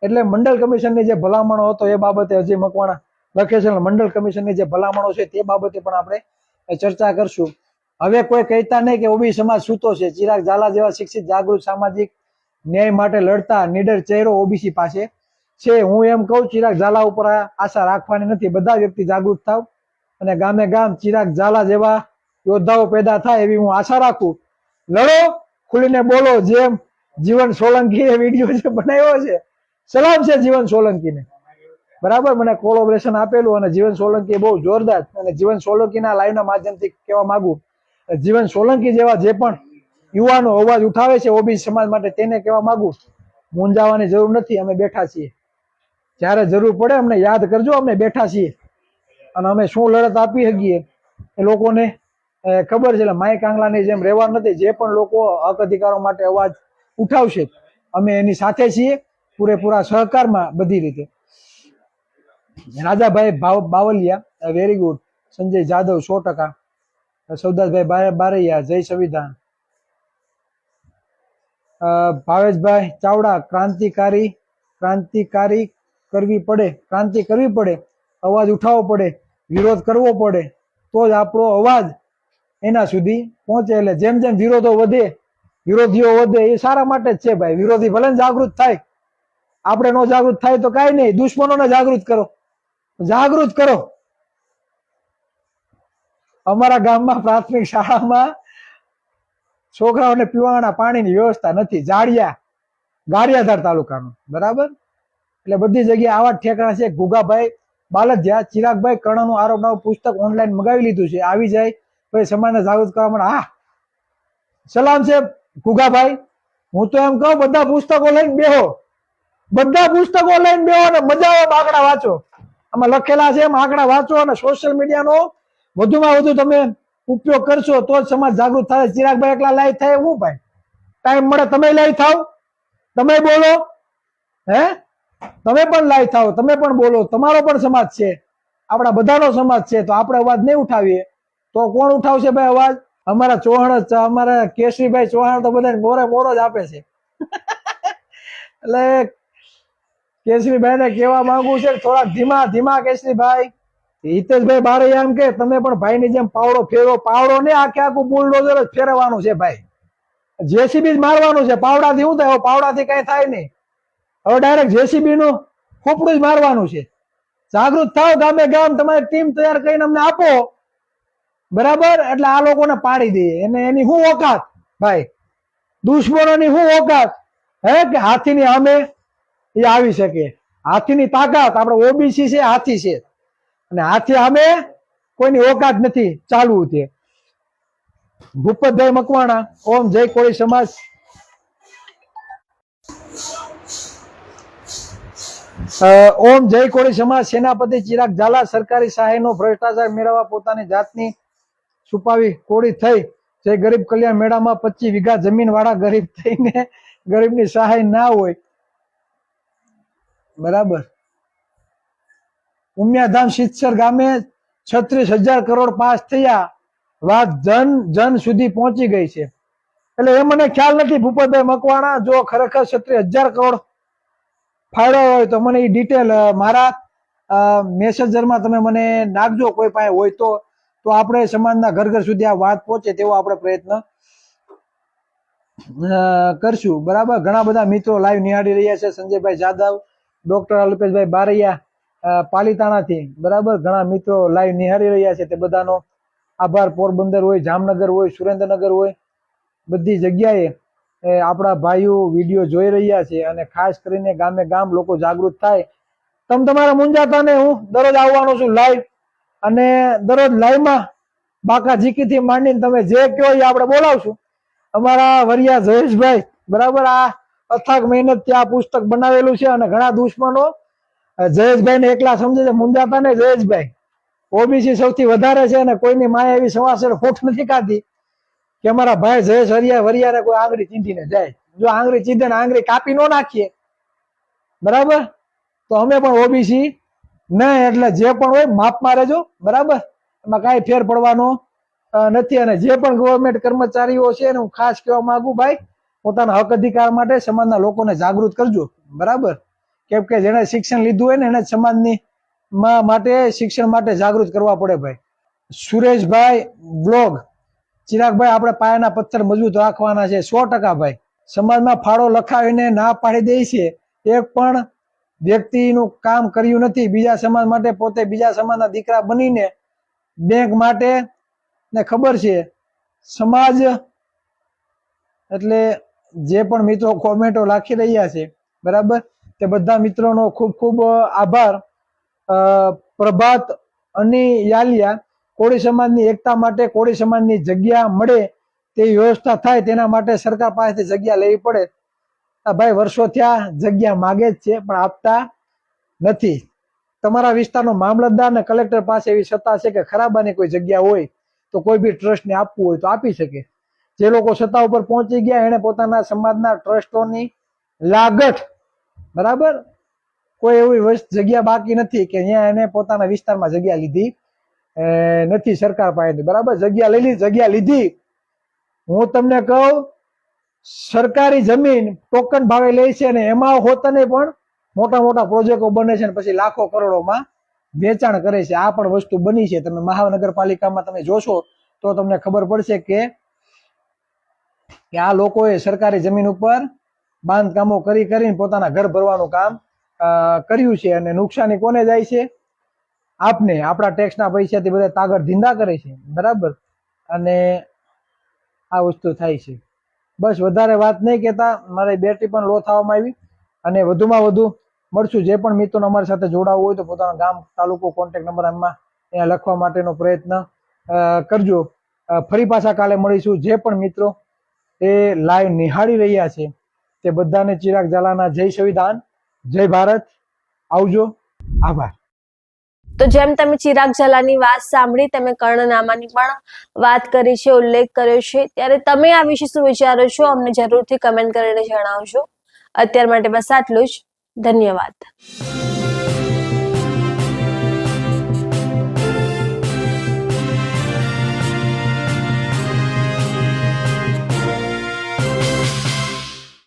એટલે મંડળ કમિશનની જે ભલામણો હતો એ બાબતે અજય મકવાણા લખે છે મંડળ કમિશનની જે ભલામણો છે તે બાબતે પણ આપણે ચર્ચા કરશું. હવે કોઈ કહેતા નહીં કે ઓબીસી સમાજ સૂતો છે. ચિરાગ ઝાલા જેવા શિક્ષિત જાગૃત સામાજિક ન્યાય માટે લડતા નીડર ચહેરો ઓબીસી પાસે છે. હું એમ કહું ચિરાગ ઝાલા ઉપર આશા રાખવાની નથી. બધા વ્યક્તિ જાગૃત થાવ અને ગામે ગામ ચિરાગ ઝાલા જેવા યોદ્ધાઓ પેદા થાય એવી હું આશા રાખું. લડો, ખુલીને બોલો. જેમ જીવન સોલંકીએ વિડીયો જે બનાવ્યો છે, સલામ છે જીવન સોલંકીને. બરાબર, મને કોલોબરેશન આપેલું અને જીવન સોલંકી બહુ જોરદાર. અને જીવન સોલંકીના લાઈવના માધ્યમથી કહેવા માંગુ, જીવન સોલંકી જેવા જે પણ યુવાનો અવાજ ઉઠાવે છે ઓબીસી સમાજ માટે તેને કહેવા માંગુ, મૂંઝાવાની જરૂર નથી. અમે બેઠા છીએ. જ્યારે જરૂર પડે અમને યાદ કરજો. અમે બેઠા છીએ અને અમે શું લડત આપી શકીએ એ લોકોને ખબર છે. એટલે માય કાંગલાની જેમ રહેવા નથી. જે પણ લોકો હક અધિકારો માટે અવાજ ઉઠાવશે અમે એની સાથે છીએ, પૂરેપૂરા સહકારમાં બધી રીતે. Rajabhai Bavaliya very good. સંજય જાદવ 100%. સૌદાસભાઈ બારૈયા જય સંવિધાન. ભાવેશભાઈ ચાવડા ક્રાંતિકારી કરવી પડે, અવાજ ઉઠાવવો પડે, વિરોધ કરવો પડે તો જ આપણો અવાજ એના સુધી પહોંચે. એટલે જેમ જેમ વિરોધીઓ વધે એ સારા માટે જ છે ભાઈ. વિરોધી ભલે જાગૃત થાય, આપણે નો જાગૃત થાય તો કાંઈ નહીં. દુશ્મનોને જાગૃત કરો. અમારા ગામમાં પ્રાથમિક શાળામાં છોકરાઓને પીવાના પાણીની વ્યવસ્થા નથી. ગારિયાધાર તાલુકાનું. બરાબર, એટલે બધી જગ્યાએ આવા જ ઠેકાણા છે. ગુગાભાઈ બાલદિયા ચિરાગભાઈ કર્ણનું આરોપનામું પુસ્તક ઓનલાઈન મગાવી લીધું છે, આવી જાય ભાઈ સમાજને જાગૃત કરવા માટે. હા, સલામ છે ગુગાભાઈ. હું તો એમ કહું બધા પુસ્તકો લઈને બેહો અને મજા આવે. આંકડા વાંચો, આમાં લખેલા છે એમ આંકડા વાંચો અને સોશિયલ મીડિયાનો વધુમાં વધુ તમે ઉપયોગ કરશો તો જ સમાજ જાગૃત થાય. ચિરાગભાઈ એકલા લાઈવ થાય હું ભાઈ? ટાઈમ મળે તમે લાઈવ થાવ, તમે બોલો. તમે પણ લાઈવ થાવ, તમે પણ બોલો. તમારો પણ સમાજ છે, આપણા બધાનો સમાજ છે. તો આપણે અવાજ નહીં ઉઠાવીએ તો કોણ ઉઠાવશે ભાઈ અવાજ? અમારા ચૌહાણ, અમારા કેશરીભાઈ ચૌહાણ તો બધા મોરો જ આપે છે. એટલે કેશરીભાઈ ને કહેવા માંગુ છે થોડાક ધીમા કેશરીભાઈ. હિતેશભાઈ બારૈયા એમ કે તમે પણ ભાઈની જેમ પાવડો ફેરવો. પાવડો ને આખું બુલડોઝર જ ફેરવવાનું છે ભાઈ. જેસીબી જ મારવાનું છે. પાવડાથી શું થાય? પાવડાથી કઈ થાય નહીં. હવે ડાયરેક્ટ જેસીબી નું ખોપડું જ મારવાનું છે. જાગૃત થાવ, ગામે ગામ તમારી ટીમ તૈયાર કરીને અમને આપો. બરાબર, એટલે આ લોકોને પાડી દઈએ. એની શું ઓકાત ભાઈ? દુશ્મનોની શું ઓકાત કે હાથીની સામે એ આવી શકે? હાથીની તાકાત આપણે ઓબીસી છે, હાથી છે, અને હાથી સામે કોઈની ઓકાત નથી ચાલવું છે. ભૂપતભાઈ મકવાણા ઓમ જય કોળી સમાજ. ઓમ જય કોળી સમાજ. સેનાપતિ ચિરાગ ઝાલા સરકારી સહાયનો ભ્રષ્ટાચાર મેળવવા પોતાની જાતની છુપાવી કોળી થઈ. જે ગરીબ કલ્યાણ મેળામાં 25 વીઘા જમીન વાળા ગરીબ થઈને ગરીબની સહાય ના હોય. બરાબર. ઉમિયાધામ સિત્સર ગામે 36,000 કરોડ પાસ થયા. વાત જન સુધી પહોંચી ગઈ છે. એટલે એ મને ખ્યાલ નથી ભૂપતભાઈ મકવાણા, જો ખરેખર 36,000 કરોડ ફાળવ્યા હોય તો મને એ ડિટેલ મારા મેસેન્જરમાં તમે મને નાખજો, કોઈ પાસે હોય તો આપણે સમાજના ઘર ઘર સુધી આ વાત પહોંચે તેવો આપણે પ્રયત્ન કરશું. બરાબર, ઘણા બધા મિત્રો લાઈવ નિહાળી રહ્યા છે. સંજયભાઈ જાદવ, ડોક્ટર અલ્પેશભાઈ બારૈયા પાલીતાણાથી. બરાબર, ઘણા મિત્રો લાઈવ નિહાળી રહ્યા છે. તે બધાનો આભાર. પોરબંદર હોય, જામનગર હોય, સુરેન્દ્રનગર હોય, બધી જગ્યાએ આપણા ભાઈઓ વિડીયો જોઈ રહ્યા છે. અને ખાસ કરીને ગામે ગામ લોકો જાગૃત થાય. તમારા મૂંઝાતા ને હું દરરોજ આવવાનો છું લાઈવ, અને દરરોજ લાઈવમાં બાકા ઝીકીથી માંડીને તમે જે કહો એ આપણે બોલાવશું. અમારા વરિયા જયેશભાઈ, બરાબર, આ અથાગ મહેનત થી આ પુસ્તક બનાવેલું છે. અને ઘણા દુશ્મનો જયેશભાઈ ને એકલા સમજે છે. મૂંઝાતા ને જયેશભાઈ, ઓબીસી સૌથી વધારે છે અને કોઈની માયા એવી સમાસર ખોટ નથી ખાતી કે અમારા ભાઈ જયેશ વરિયાને કોઈ આંગળી ચીંધીને જાય. જો આંગળી ચીંધે ને આંગળી કાપી ન નાખીએ, બરાબર, તો અમે પણ ઓબીસી નહીં. એટલે જે પણ હોય માપમાં રહેજો. બરાબર, એમાં કાંઈ ફેર પડવાનો નથી. અને જે પણ ગવર્મેન્ટ કર્મચારીઓ છે એને હું ખાસ કહેવા માંગુ, ભાઈ પોતાના હક અધિકાર માટે સમાજના લોકોને જાગૃત કરજો, બરાબર. કેમ કે જેને શિક્ષણ લીધું હોય ને એને સમાજની માટે શિક્ષણ માટે જાગૃત કરવા પડે ભાઈ. સુરેશભાઈ બ્લોગ, ચિરાગભાઈ આપણે પાયાના પથ્થર મજબૂત રાખવાના છે 100% ભાઈ. સમાજમાં ફાળો લખાવીને ના પાડી દે છે, એક પણ વ્યક્તિનું કામ કર્યું નથી. બીજા સમાજ માટે પોતે બીજા સમાજના દીકરા બનીને બેંક માટે ને ખબર છે સમાજ એટલે જે પણ મિત્રો કોમેન્ટો લખી રહ્યા છે, બરાબર, તે બધા મિત્રોનો ખૂબ ખૂબ આભાર. પ્રભાત અની યાલિયા, કોળી સમાજની એકતા માટે કોળી સમાજની જગ્યા મળે તેવી વ્યવસ્થા થાય તેના માટે સરકાર પાસેથી જગ્યા લેવી પડે. ભાઈ વર્ષો થયા જગ્યા માગે જ છે પણ આપતા નથી. તમારા વિસ્તારનો મામલતદાર ને કલેક્ટર પાસે એવી સત્તા છે કે ખરાબાની કોઈ જગ્યા હોય તો કોઈ બી ટ્રસ્ટને આપવું હોય તો આપી શકે. જે લોકો સત્તા ઉપર પહોંચી ગયા એને પોતાના સમાજના ટ્રસ્ટોની લાગઠ, બરાબર, કોઈ એવી જગ્યા બાકી નથી કે અહીંયા એને પોતાના વિસ્તારમાં જગ્યા લીધી નથી સરકાર પાસેથી, બરાબર. જગ્યા લીધી. હું તમને કહું, સરકારી જમીન ટોકન ભાવે લે છે અને એમાં હોતને પણ મોટા મોટા પ્રોજેક્ટો બને છે અને પછી લાખો કરોડોમાં વેચાણ કરે છે. આ પણ વસ્તુ બની છે. તમે મહાનગરપાલિકામાં તમે જોશો તો તમને ખબર પડશે કે આ લોકોએ સરકારી જમીન ઉપર બાંધકામો કરીને પોતાના ઘર ભરવાનું કામ કર્યું છે. અને નુકસાની કોને જાય છે? આપને, આપણા ટેક્સના પૈસાથી બધા તાગડ ધીંધા કરે છે, બરાબર. અને આ વસ્તુ થાય છે. બસ વધારે વાત નહીં કહેતા, મારી બેટરી પણ લો થવામાં આવી. અને વધુમાં વધુ મળશું. જે પણ મિત્રોને અમારી સાથે જોડાવવું હોય તો પોતાના ગામ, તાલુકો, કોન્ટેક્ટ નંબર આમાં અહીંયા લખવા માટેનો પ્રયત્ન કરજો. ફરી પાછા કાલે મળીશું. જે પણ મિત્રો એ લાઈવ નિહાળી રહ્યા છે તે બધાને ચિરાગ ઝાલાના જય સંવિધાન, જય ભારત. આવજો, આભાર. તો જેમ તમે ચિરાગ ઝાલાની વાત સાંભળી, તમે કર્ણનામાની પણ વાત કરી છે, ઉલ્લેખ કર્યો છે, ત્યારે તમે આ વિશે શું વિચારો છો અમને જરૂરથી કમેન્ટ કરીને જણાવજો. અત્યાર માટે બસ આટલું જ. ધન્યવાદ.